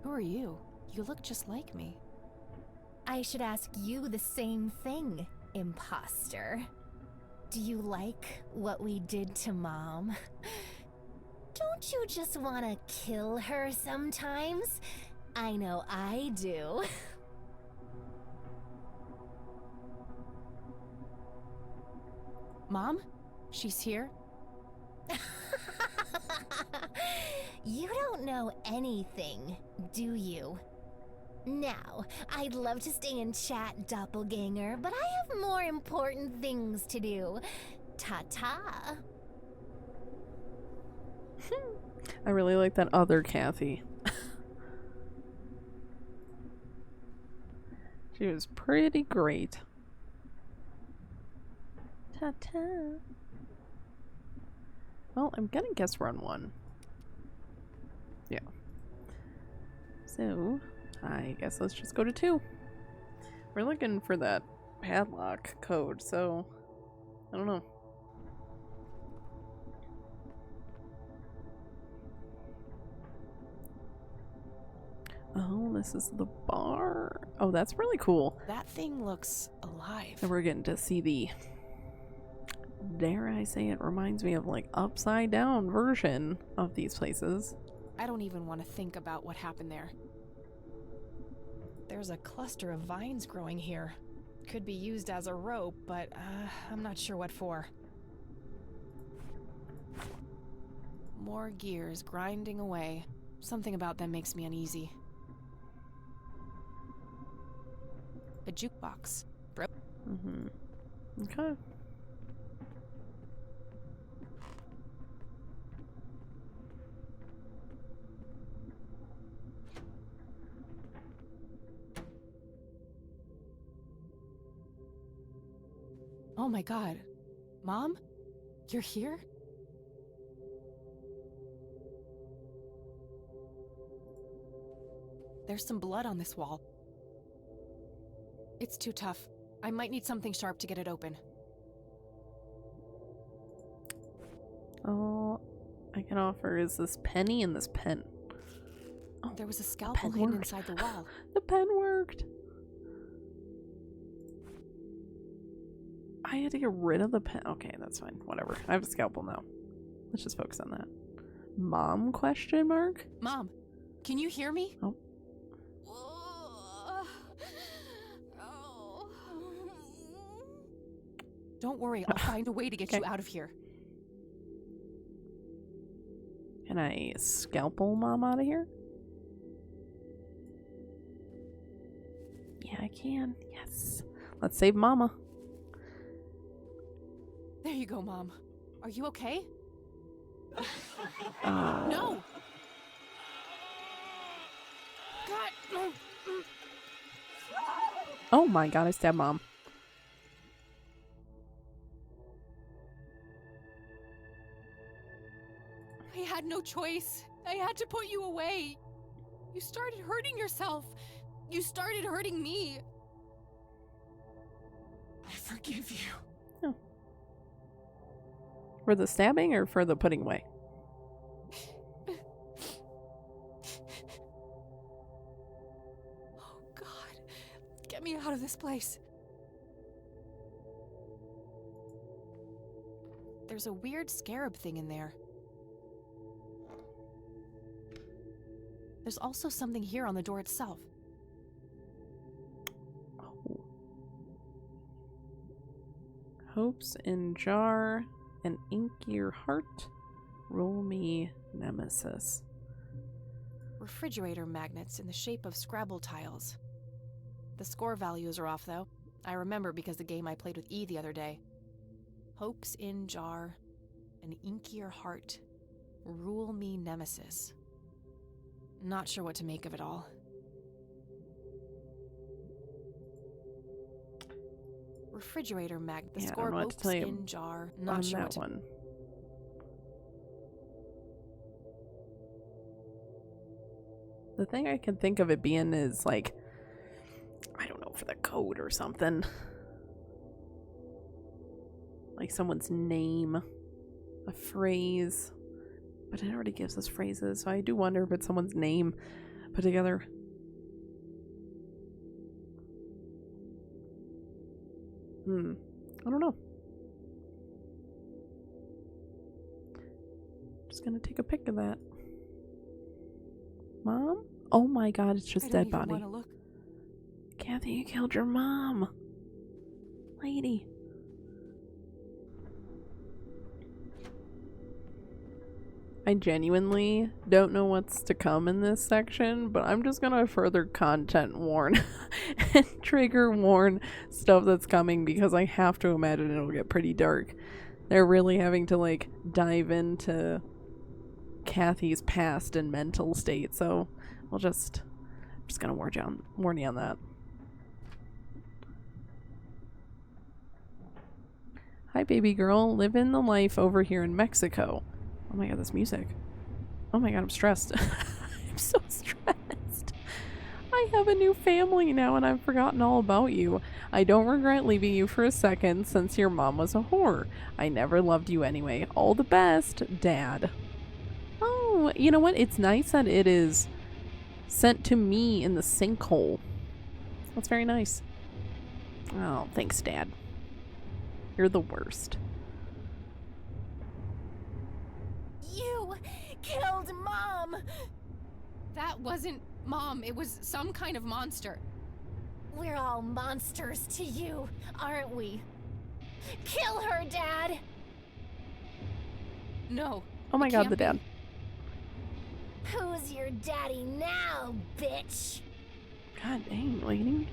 Who are you? You look just like me. I should ask you the same thing, imposter. Do you like what we did to Mom? Don't you just want to kill her sometimes? I know I do. Mom? She's here? You don't know anything, do you? Now, I'd love to stay and chat, doppelganger, but I have more important things to do. Ta-ta. I really like that other Kathy. She was pretty great. Ta-ta. Well, I'm gonna guess we're on 1. Yeah. So, I guess let's just go to 2. We're looking for that padlock code, so I don't know. Oh, this is the bar. Oh, that's really cool. That thing looks alive. And we're getting to see the, dare I say, it reminds me of like upside down version of these places. I don't even want to think about what happened there. There's a cluster of vines growing here. Could be used as a rope, but I'm not sure what for. More gears grinding away. Something about them makes me uneasy. a jukebox. Mm-hmm. Okay. Oh my god. Mom? You're here? There's some blood on this wall. It's too tough. I might need something sharp to get it open. All I can offer is this penny and this pen. Oh, There was a scalpel hidden worked. inside the wall. The pen worked. I had to get rid of the pen. Okay, that's fine. Whatever. I have a scalpel now. Let's just focus on that. Mom? Question mark? Mom, can you hear me? Oh. Don't worry, I'll find a way to get you out of here. Can I scalpel Mom out of here? Yeah, I can. Yes. Let's save Mama. There you go, Mom. Are you okay? Oh. No! God! Oh my god, I stabbed Mom. I had no choice. I had to put you away. You started hurting yourself. You started hurting me. I forgive you. Oh. For the stabbing or for the putting away? Oh, God. Get me out of this place. There's a weird scarab thing in there. There's also something here on the door itself. Oh. Hopes in jar, an inkier heart, roll me nemesis. Refrigerator magnets in the shape of Scrabble tiles. The score values are off, though. I remember because the game I played with E the other day. Hopes in jar, an inkier heart, rule me nemesis. Not sure what to make of it all. Refrigerator mag. The Yeah, I score don't know what to hopes tell you in jar. On Not sure what that to. one. The thing I can think of it being is like, I don't know, for the code or something. Like someone's name, a phrase. But it already gives us phrases, so I do wonder if it's someone's name put together. I don't know. Just gonna take a pic of that. Mom? Oh my god, it's just I dead don't even body. wanna look. Kathy, you killed your mom. Lady. I genuinely don't know what's to come in this section, but I'm just gonna further content warn and trigger warn stuff that's coming because I have to imagine it'll get pretty dark. They're really having to like dive into Kathy's past and mental state, so I'm just gonna warn you on that. Hi baby girl, living the life over here in Mexico. Oh my god, this music. Oh my god, I'm stressed. I'm so stressed. I have a new family now and I've forgotten all about you. I don't regret leaving you for a second since your mom was a whore. I never loved you anyway. All the best, Dad. Oh, you know what? It's nice that it is sent to me in the sinkhole. That's very nice. Oh, thanks, Dad. You're the worst. You killed Mom! That wasn't Mom. It was some kind of monster. We're all monsters to you, aren't we? Kill her, Dad! No. Oh my it god, can't the dad. Who's your daddy now, bitch? God dang, lady.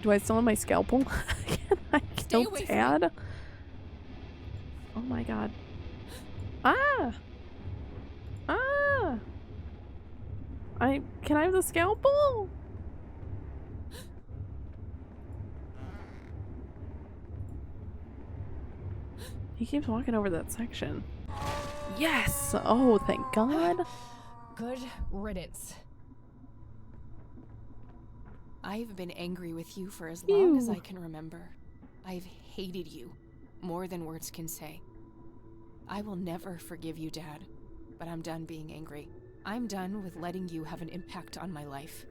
Do I still have my scalpel? Can I Stay kill away from Dad? Oh my god. Ah! Ah! Can I have the scalpel? He keeps walking over that section. Yes! Oh, thank God. Good riddance. I've been angry with you for as long as Phew. I can remember. I've hated you more than words can say. I will never forgive you, Dad, but I'm done being angry. I'm done with letting you have an impact on my life.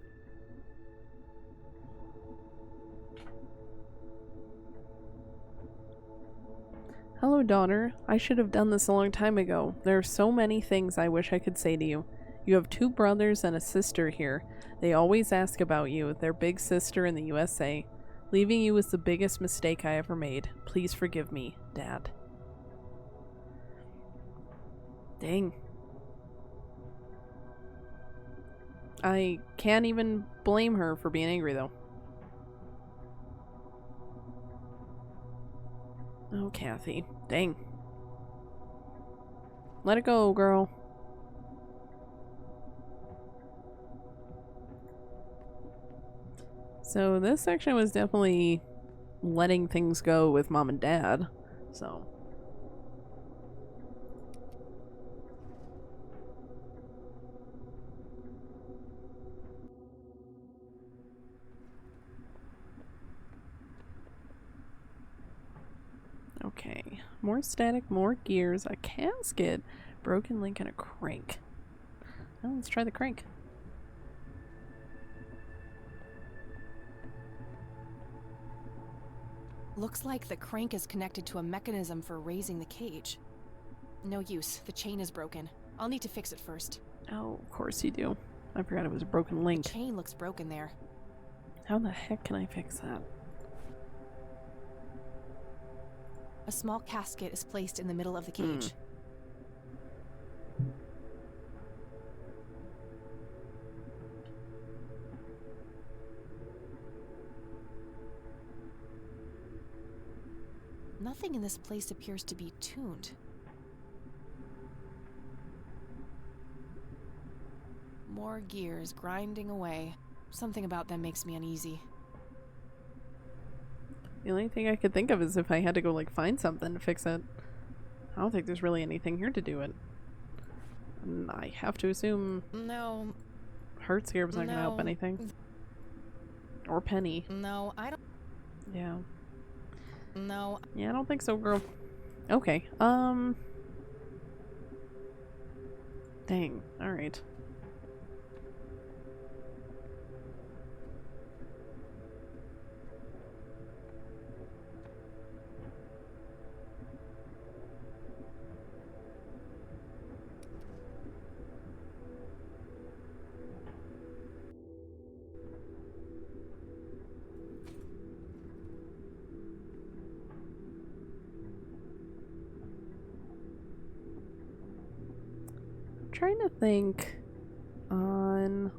Hello, daughter. I should have done this a long time ago. There are so many things I wish I could say to you. You have 2 brothers and a sister here. They always ask about you, their big sister in the USA. Leaving you was the biggest mistake I ever made. Please forgive me, Dad. Dang. I can't even blame her for being angry, though. Oh, Kathy. Dang. Let it go, girl. So this section was definitely letting things go with Mom and Dad. So. Okay. More static, more gears, a casket, broken link, and a crank. Well, let's try the crank. Looks like the crank is connected to a mechanism for raising the cage. No use. The chain is broken. I'll need to fix it first. Oh, of course you do. I forgot it was a broken link. The chain looks broken there. How the heck can I fix that? A small casket is placed in the middle of the cage. Nothing in this place appears to be tuned. More gears grinding away. Something about them makes me uneasy. The only thing I could think of is if I had to go like find something to fix it. I don't think there's really anything here to do it. And I have to assume No. Heart Scarab's not gonna help No. anything. Or Penny. No, I don't. Yeah. No. Yeah, I don't think so, girl. Okay. Dang. Alright. Trying to think on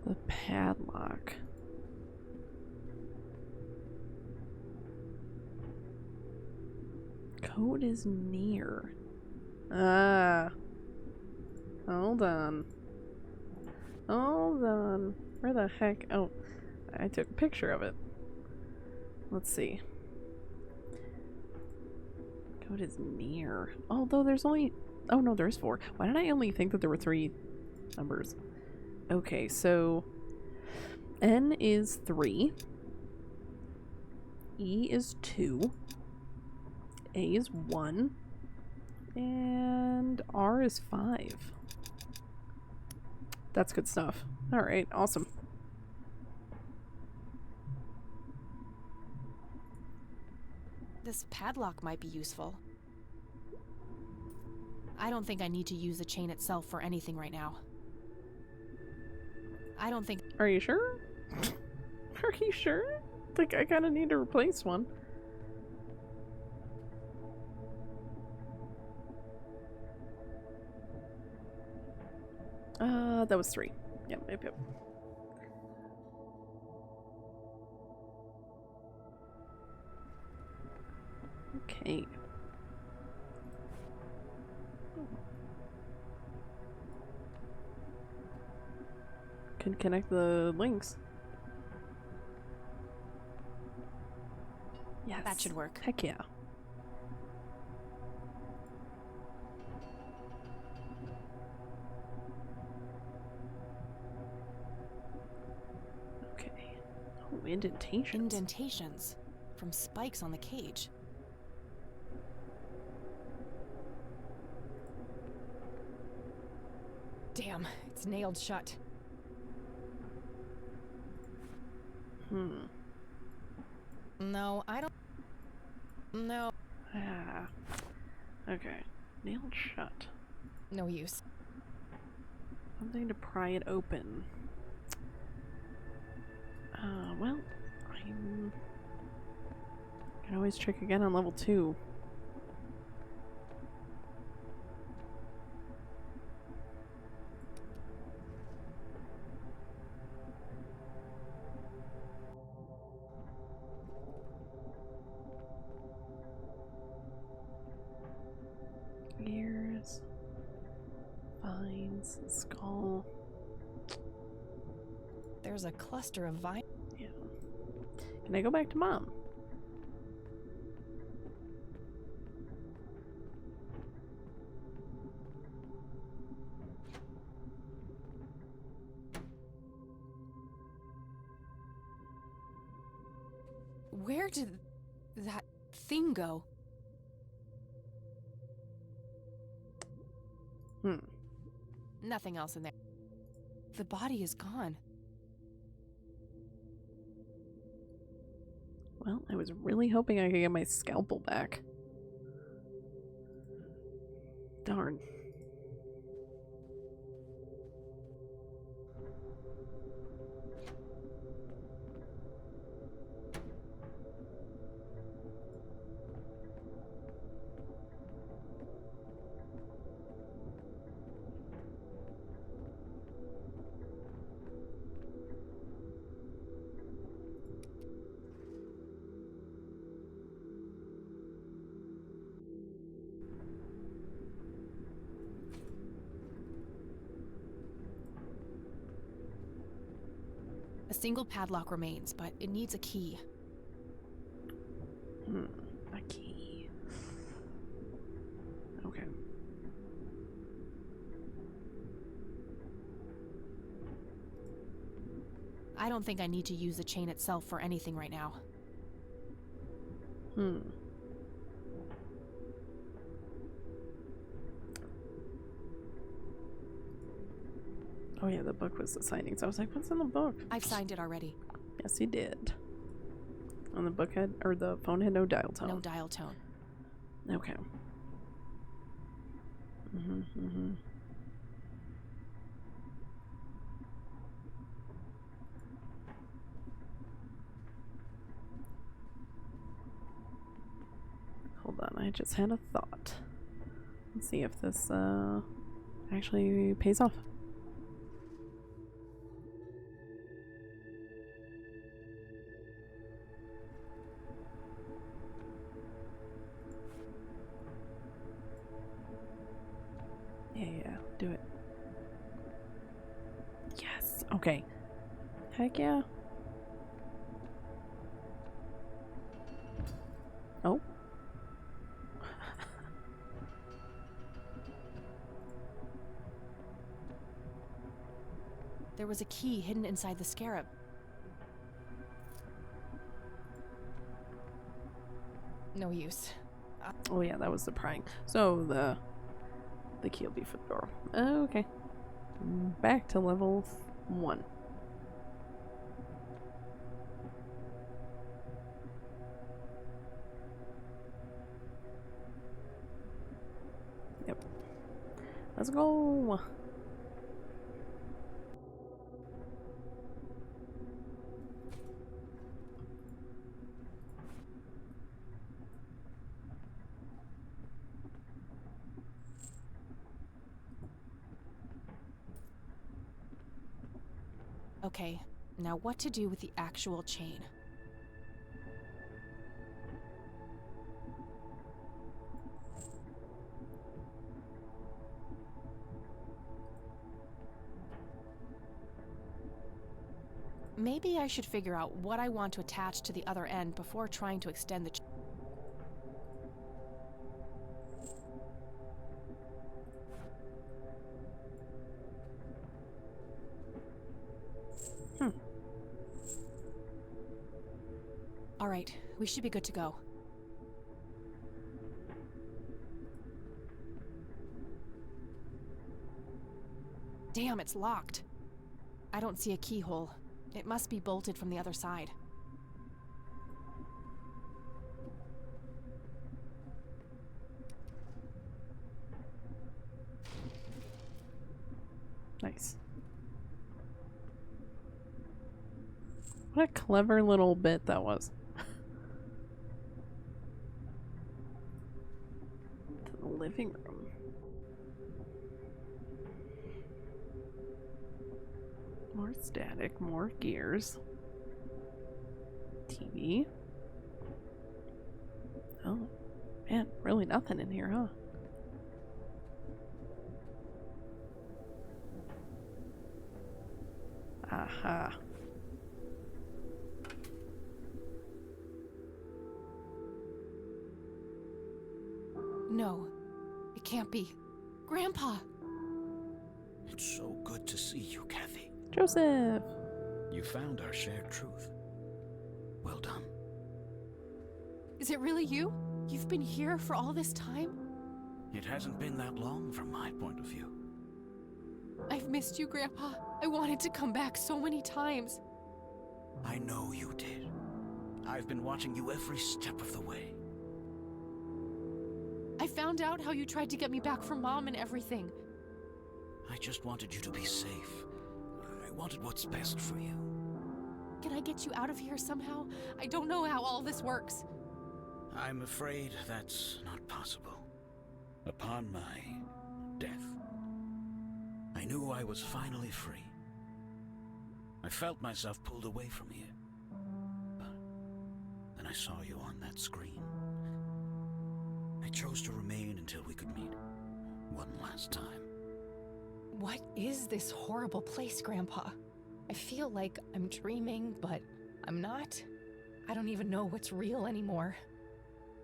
the padlock. Code is near. Ah. Hold on. Hold on. Where the heck? Oh, I took a picture of it. Let's see. Code is near. Although there's only... Oh no, there's 4. Why did I only think that there were 3 numbers? Okay, so N is 3. E is 2. A is 1. And R is 5. That's good stuff. Alright, awesome. This padlock might be useful. I don't think I need to use the chain itself for anything right now. I don't think... Are you sure? Are you sure? Like, I kinda need to replace one. That was 3. Yep. Okay. Can connect the links. Yes. That should work. Heck yeah. Okay. Oh, indentations. Indentations from spikes on the cage. Damn, it's nailed shut. No, I don't. No. Ah. Okay. Nailed shut. No use. Something to pry it open. Well, I can always check again on level 2. Ears, vines, skull. There's a cluster of vines. Yeah. Can I go back to Mom? Where did that thing go? Nothing else in there. The body is gone. Well, I was really hoping I could get my scalpel back. Darn. A single padlock remains, but it needs a key. A key. Okay. I don't think I need to use the chain itself for anything right now. Oh yeah, the book was the signings. I was like, what's in the book? I've signed it already. Yes, you did. And the book had, or the phone had no dial tone. No dial tone. Okay. Hold on, I just had a thought. Let's see if this actually pays off. Yeah, do it. Yes, okay. Heck yeah. Oh. There was a key hidden inside the scarab. No use. Oh yeah, that was the prying. So the key will be for the door. Okay. Back to level 1. Yep. Let's go. Okay, now what to do with the actual chain? Maybe I should figure out what I want to attach to the other end before trying to extend the All right, we should be good to go. Damn, it's locked. I don't see a keyhole. It must be bolted from the other side. Nice. What a clever little bit that was. To the living room. More static, more gears. TV. Oh, man, really nothing in here, huh? Aha. No, it can't be. Grandpa! It's so good to see you, Kathy. Joseph! You found our shared truth. Well done. Is it really you? You've been here for all this time? It hasn't been that long from my point of view. I've missed you, Grandpa. I wanted to come back so many times. I know you did. I've been watching you every step of the way. I found out how you tried to get me back from Mom and everything. I just wanted you to be safe. I wanted what's best for you. Can I get you out of here somehow? I don't know how all this works. I'm afraid that's not possible. Upon my death, I knew I was finally free. I felt myself pulled away from here. But then I saw you on that screen. I chose to remain until we could meet one last time. What is this horrible place, Grandpa? I feel like I'm dreaming, but I'm not. I don't even know what's real anymore.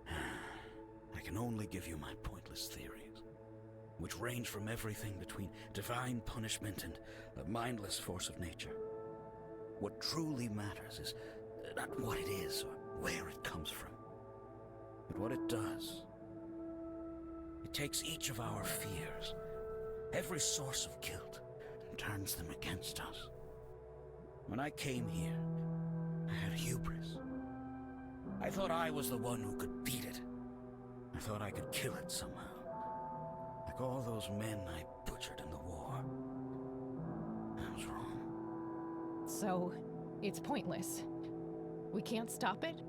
I can only give you my pointless theories, which range from everything between divine punishment and a mindless force of nature. What truly matters is not what it is or where it comes from, but what it does. It takes each of our fears, every source of guilt, and turns them against us. When I came here, I had hubris. I thought I was the one who could beat it. I thought I could kill it somehow. Like all those men I butchered in the war. I was wrong. So, it's pointless. We can't stop it?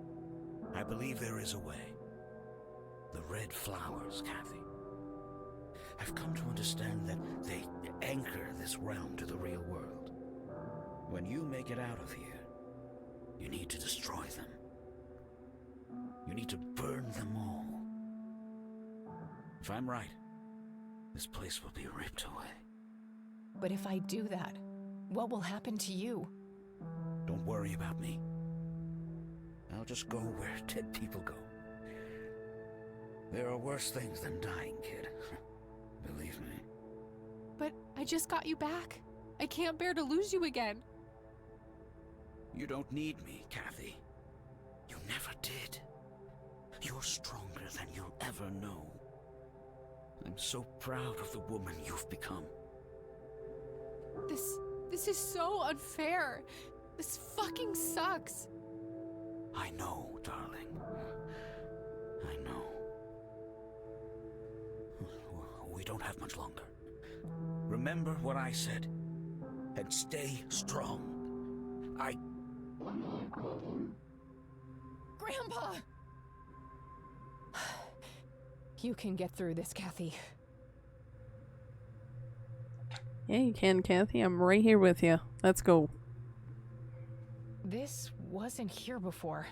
I believe there is a way. The red flowers, Kathy. I've come to understand that they anchor this realm to the real world. When you make it out of here, you need to destroy them. You need to burn them all. If I'm right, this place will be ripped away. But if I do that, what will happen to you? Don't worry about me. I'll just go where dead people go. There are worse things than dying, kid. Believe me. But I just got you back. I can't bear to lose you again. You don't need me, Kathy. You never did. You're stronger than you'll ever know. I'm so proud of the woman you've become. This is so unfair. This fucking sucks. I know, darling. I know. We don't have much longer. Remember what I said, and stay strong. Grandpa! You can get through this, Kathy. Yeah, you can, Kathy. I'm right here with you. Let's go. This wasn't here before.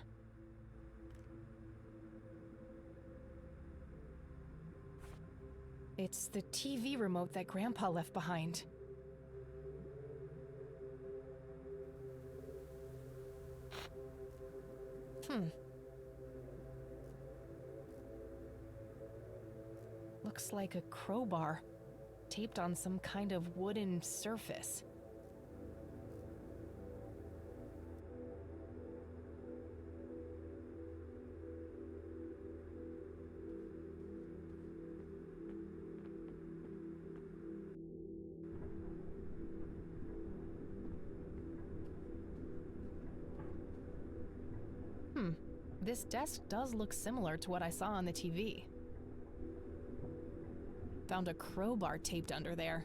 It's the TV remote that Grandpa left behind. Looks like a crowbar, taped on some kind of wooden surface. This desk does look similar to what I saw on the TV. Found a crowbar taped under there.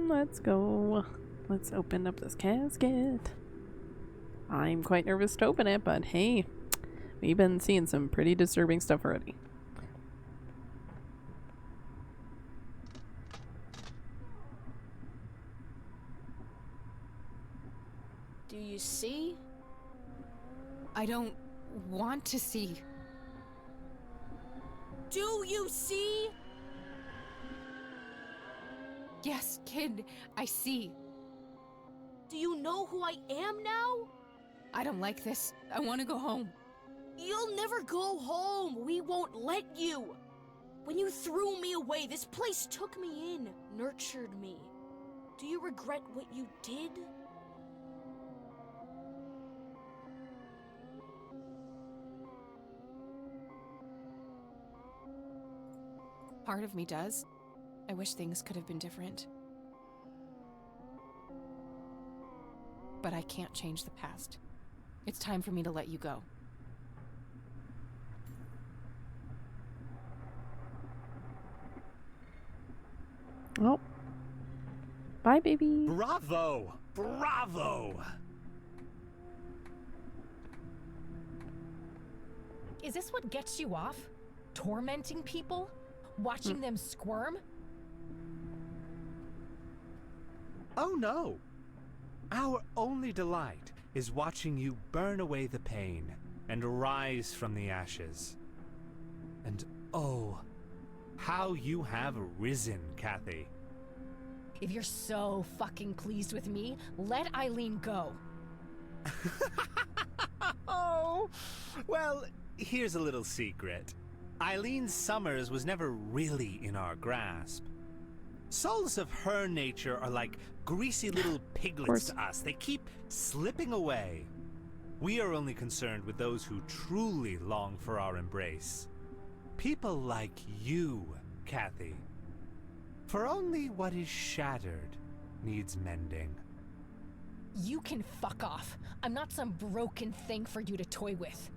Let's go. Let's open up this casket. I'm quite nervous to open it, but hey, we've been seeing some pretty disturbing stuff already. Do you see? I don't want to see. Do you see? Yes, kid, I see. Do you know who I am now? I don't like this. I want to go home. You'll never go home. We won't let you. When you threw me away, this place took me in, nurtured me. Do you regret what you did? Part of me does. I wish things could have been different. But I can't change the past. It's time for me to let you go. Oh. Bye, baby. Bravo! Bravo! Is this what gets you off? Tormenting people? Watching them squirm? Oh no! Our only delight is watching you burn away the pain and rise from the ashes. And oh, how you have risen, Kathy. If you're so fucking pleased with me, let Eileen go. Oh, well, here's a little secret. Eileen Summers was never really in our grasp. Souls of her nature are like greasy little piglets to us. They keep slipping away. We are only concerned with those who truly long for our embrace. People like you, Kathy. For only what is shattered needs mending. You can fuck off. I'm not some broken thing for you to toy with.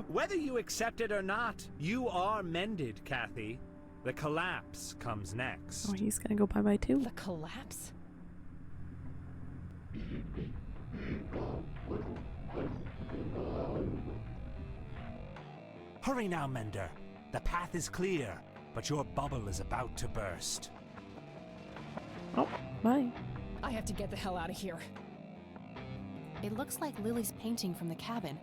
Whether you accept it or not, you are mended, Kathy. The collapse comes next. Oh, he's gonna go bye-bye too. The collapse? Hurry now, Mender. The path is clear, but your bubble is about to burst. Oh, bye. I have to get the hell out of here. It looks like Lily's painting from the cabin.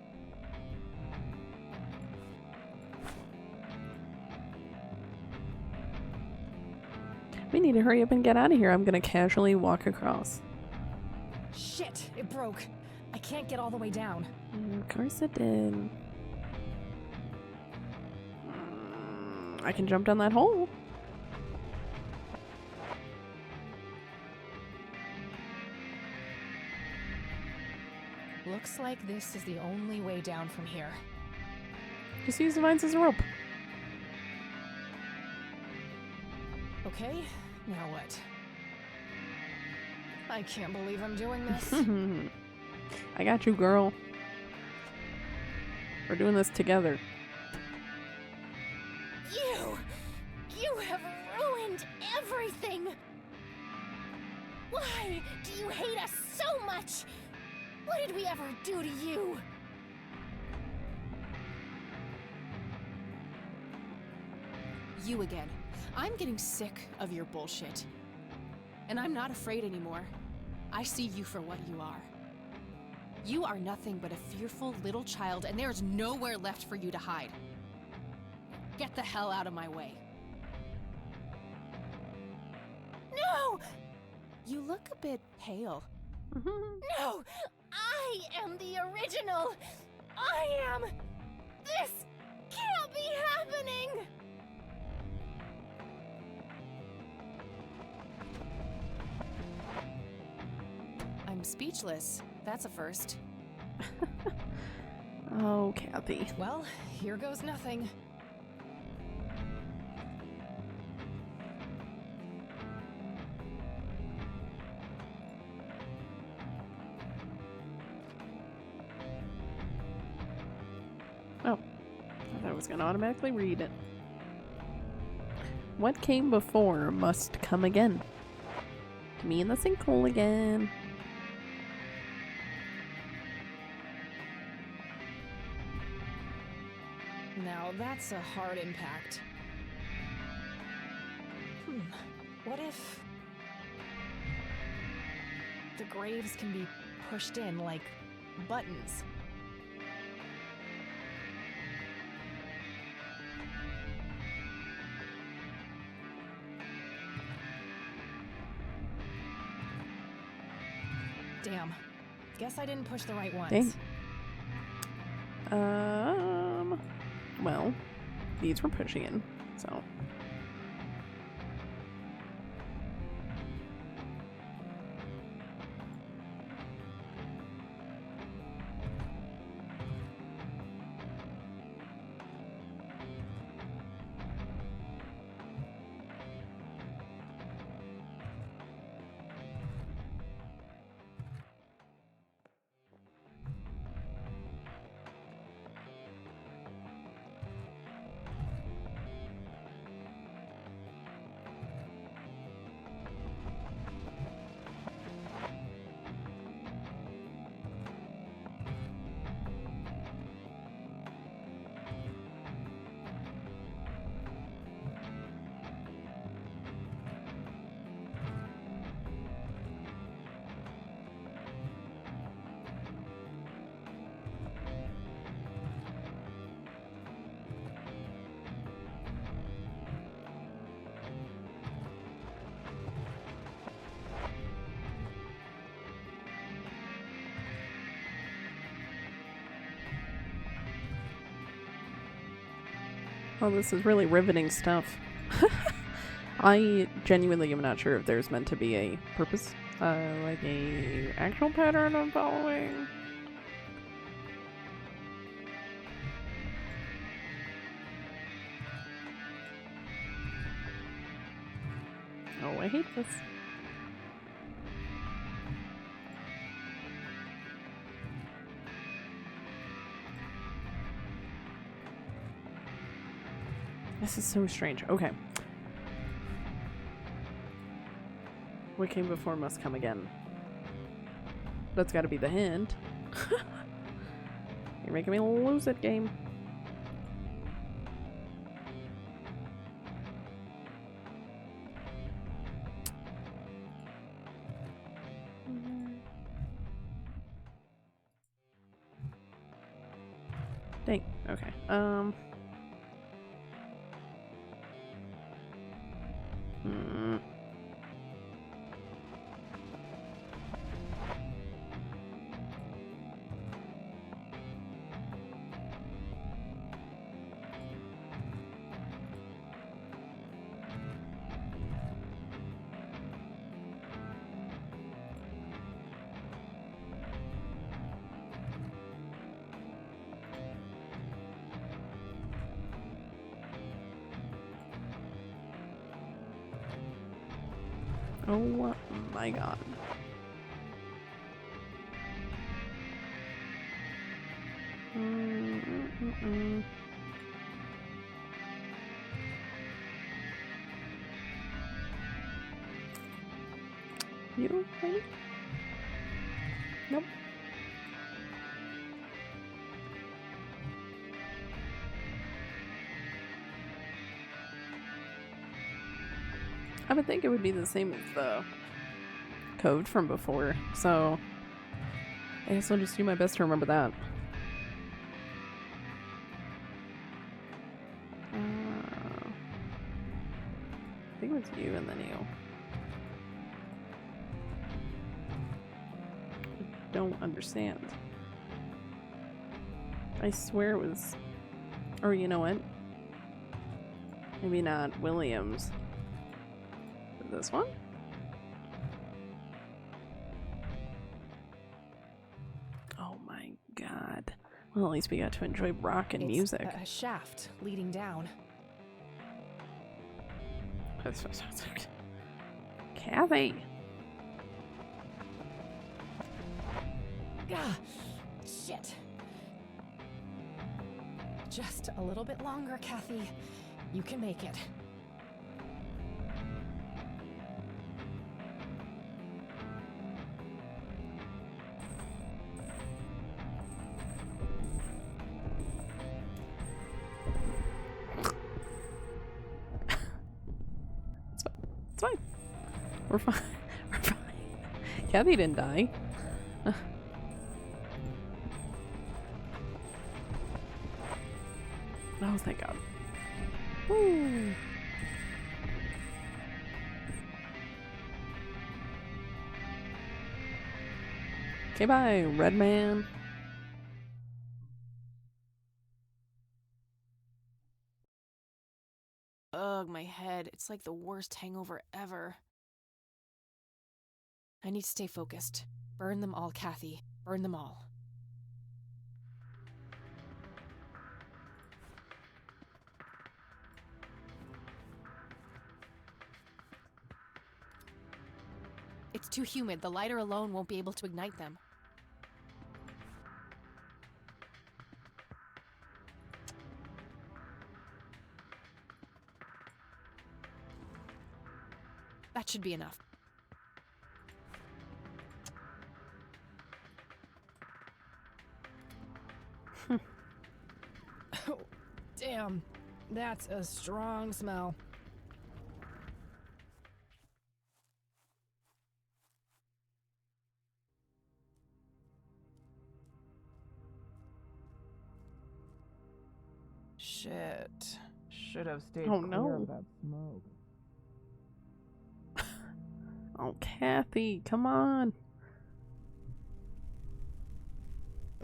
We need to hurry up and get out of here. I'm gonna casually walk across. Shit, it broke. I can't get all the way down. Of course it did. I can jump down that hole. Looks like this is the only way down from here. Just use the vines as a rope. Okay, now what? I can't believe I'm doing this. I got you, girl. We're doing this together. You have ruined everything! Why do you hate us so much? What did we ever do to you? You again. I'm getting sick of your bullshit. And I'm not afraid anymore. I see you for what you are. You are nothing but a fearful little child, and there's nowhere left for you to hide. Get the hell out of my way. No! You look a bit pale. No! I am the original! I am... This can't be happening! I'm speechless. That's a first. Oh, Kathy. Well, here goes nothing. Oh, I thought I was gonna automatically read it. What came before must come again. Me in the sinkhole again. Now that's a hard impact. What if the graves can be pushed in like buttons? Damn. Guess I didn't push the right ones. Dang. Well, these were pushing in, so. Oh, this is really riveting stuff. I genuinely am not sure if there's meant to be a purpose, like a actual pattern I'm following. Oh, I hate this. This is so strange. Okay. What came before must come again. That's gotta be the hint. You're making me lose it, game. Dang. Okay. Oh my god. You, maybe? Nope. I would think it would be the same as the code from before, so I guess I'll just do my best to remember that. I think it was you and then you. I don't understand. I swear it was... Or you know what? Maybe not Williams. This one? Oh my god. Well, at least we got to enjoy rock and music. A shaft leading down. Kathy! Ah, shit. Just a little bit longer, Kathy. You can make it. It's fine. We're fine. We're fine. Kathy didn't die. Oh, thank God. Woo. Okay, bye, Red Man. Ugh, my head. It's like the worst hangover ever. I need to stay focused. Burn them all, Kathy. Burn them all. It's too humid. The lighter alone won't be able to ignite them. That should be enough. Oh, damn. That's a strong smell. Shit. Should have stayed Oh, clear no. of that smoke. Oh, Kathy, come on.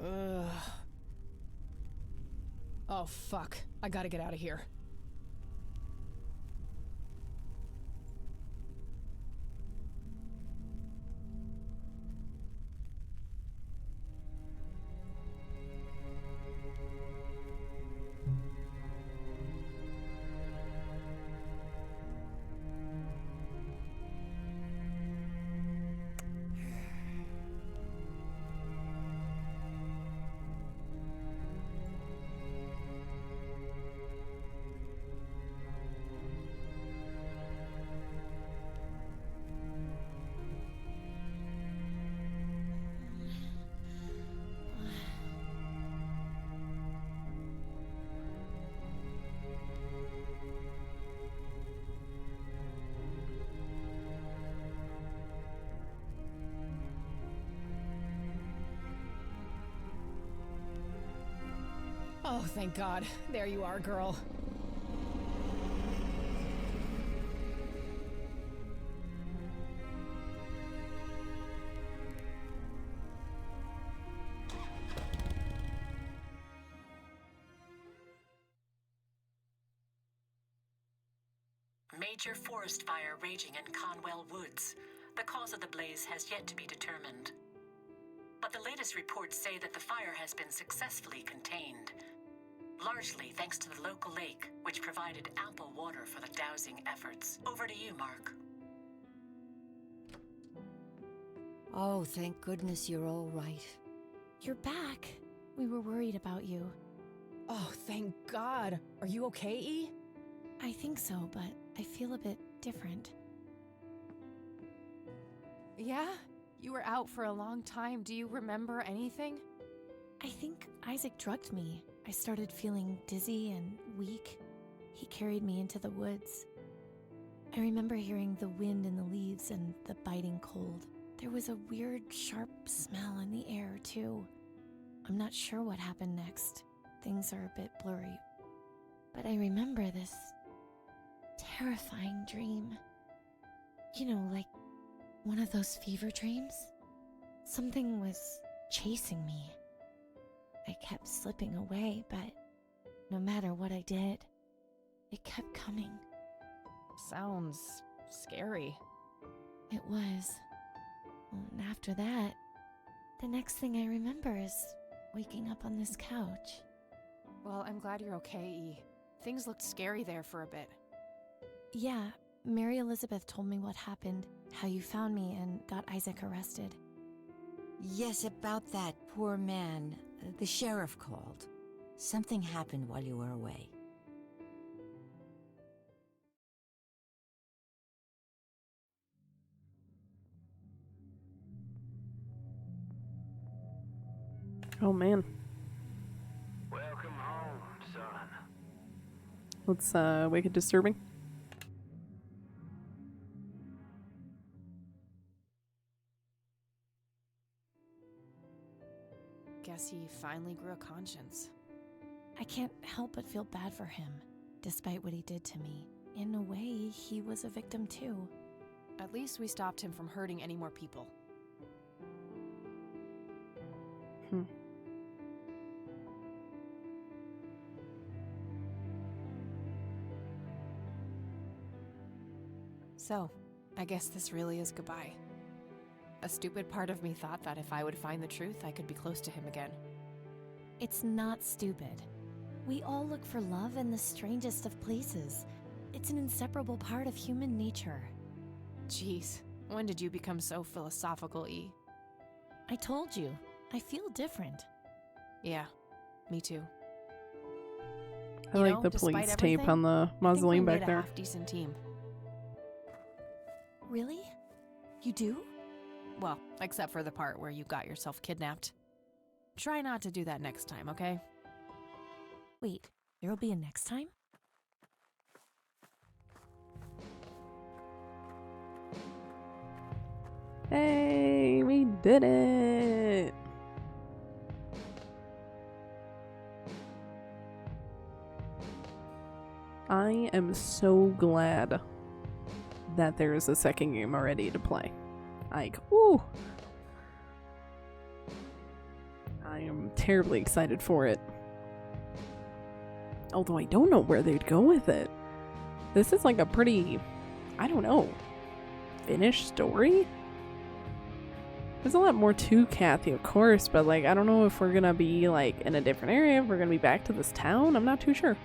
Ugh. Oh, fuck. I gotta get out of here. Oh, thank God. There you are, girl. Major forest fire raging in Conwell Woods. The cause of the blaze has yet to be determined. But the latest reports say that the fire has been successfully contained, largely thanks to the local lake, which provided ample water for the dousing efforts. Over to you, Mark. Oh, thank goodness you're all right. You're back. We were worried about you. Oh, thank God. Are you okay, E? I think so, but I feel a bit different. Yeah? You were out for a long time. Do you remember anything? I think Isaac drugged me. I started feeling dizzy and weak. He carried me into the woods. I remember hearing the wind in the leaves and the biting cold. There was a weird, sharp smell in the air, too. I'm not sure what happened next. Things are a bit blurry. But I remember this terrifying dream. You know, like one of those fever dreams? Something was chasing me. I kept slipping away, but no matter what I did, it kept coming. Sounds scary. It was. And after that, the next thing I remember is waking up on this couch. Well, I'm glad you're okay, E. Things looked scary there for a bit. Yeah, Mary Elizabeth told me what happened, how you found me and got Isaac arrested. Yes, about that poor man. The sheriff called. Something happened while you were away. Oh man. Welcome home, son. Let's Wicked Disturbing. Guess he finally grew a conscience. I can't help but feel bad for him, despite what he did to me. In a way, he was a victim too. At least we stopped him from hurting any more people. So, I guess this really is goodbye. A stupid part of me thought that if I would find the truth, I could be close to him again. It's not stupid. We all look for love in the strangest of places. It's an inseparable part of human nature. Jeez, when did you become so philosophical, E? I told you, I feel different. Yeah, me too. I like the police tape on the mausoleum back there. I think we made a half-decent team. Really? You do? Well, except for the part where you got yourself kidnapped. Try not to do that next time, okay? Wait, there'll be a next time? Hey, we did it! I am so glad that there is a second game already to play. Like, woo! I am terribly excited for it. Although I don't know where they'd go with it. This is like a pretty, I don't know, finished story? There's a lot more to Kathy, of course, but like, I don't know if we're gonna be like in a different area, if we're gonna be back to this town, I'm not too sure.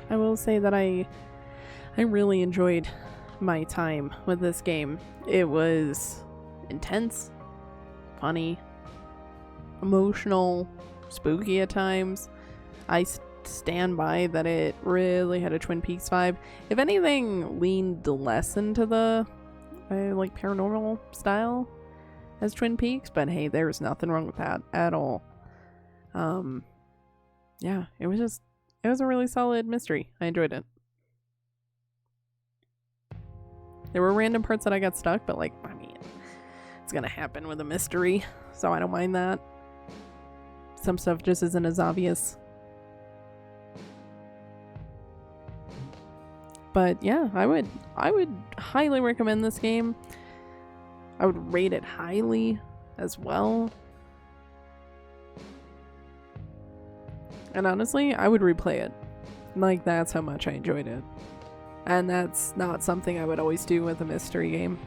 I will say that I really enjoyed my time with this game. It was intense, funny, emotional, spooky at times. I stand by that it really had a Twin Peaks vibe. If anything, leaned less into the like paranormal style as Twin Peaks, but hey, there's nothing wrong with that at all. Yeah, it was a really solid mystery. I enjoyed it. There were random parts that I got stuck, but like, I mean, it's gonna happen with a mystery, so I don't mind that. Some stuff just isn't as obvious. But yeah, I would highly recommend this game. I would rate it highly as well. And honestly, I would replay it. Like, that's how much I enjoyed it. And that's not something I would always do with a mystery game.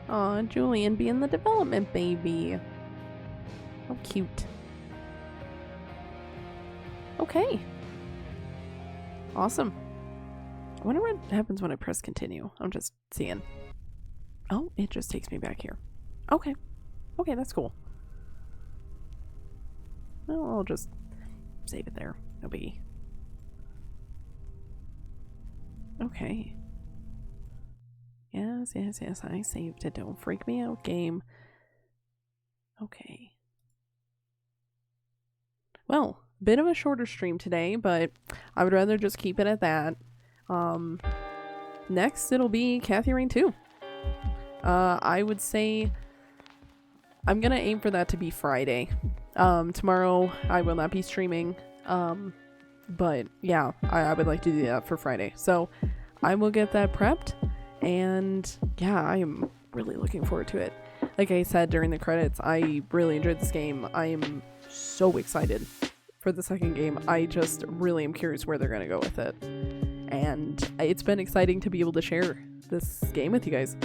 Aw, Julian being the development baby. How cute. Okay. Awesome. I wonder what happens when I press continue. I'm just seeing. Oh, it just takes me back here. Okay. Okay, that's cool. Well, I'll just save it there. No biggie. Okay. Yes, I saved it. Don't freak me out, game. Okay. Well, bit of a shorter stream today, but I would rather just keep it at that. Next, it'll be Kathy Rain 2. I would say I'm gonna aim for that to be Friday. Tomorrow I will not be streaming. But yeah, I would like to do that for Friday. So I will get that prepped. And yeah, I am really looking forward to it. Like I said during the credits, I really enjoyed this game. I am so excited for the second game. I just really am curious where they're going to go with it. And it's been exciting to be able to share this game with you guys.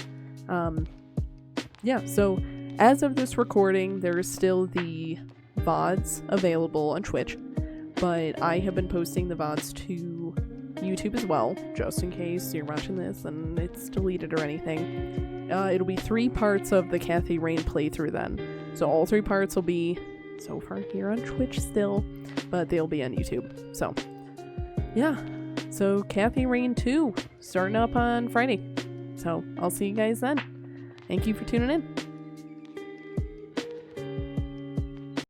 Yeah, so as of this recording, there's still the VODs available on Twitch. But I have been posting the VODs to YouTube as well, just in case you're watching this and it's deleted or anything. It'll be 3 parts of the Kathy Rain playthrough then. So all 3 parts will be so far here on Twitch still, but they'll be on YouTube. So yeah, so Kathy Rain 2 starting up on Friday. So I'll see you guys then. Thank you for tuning in.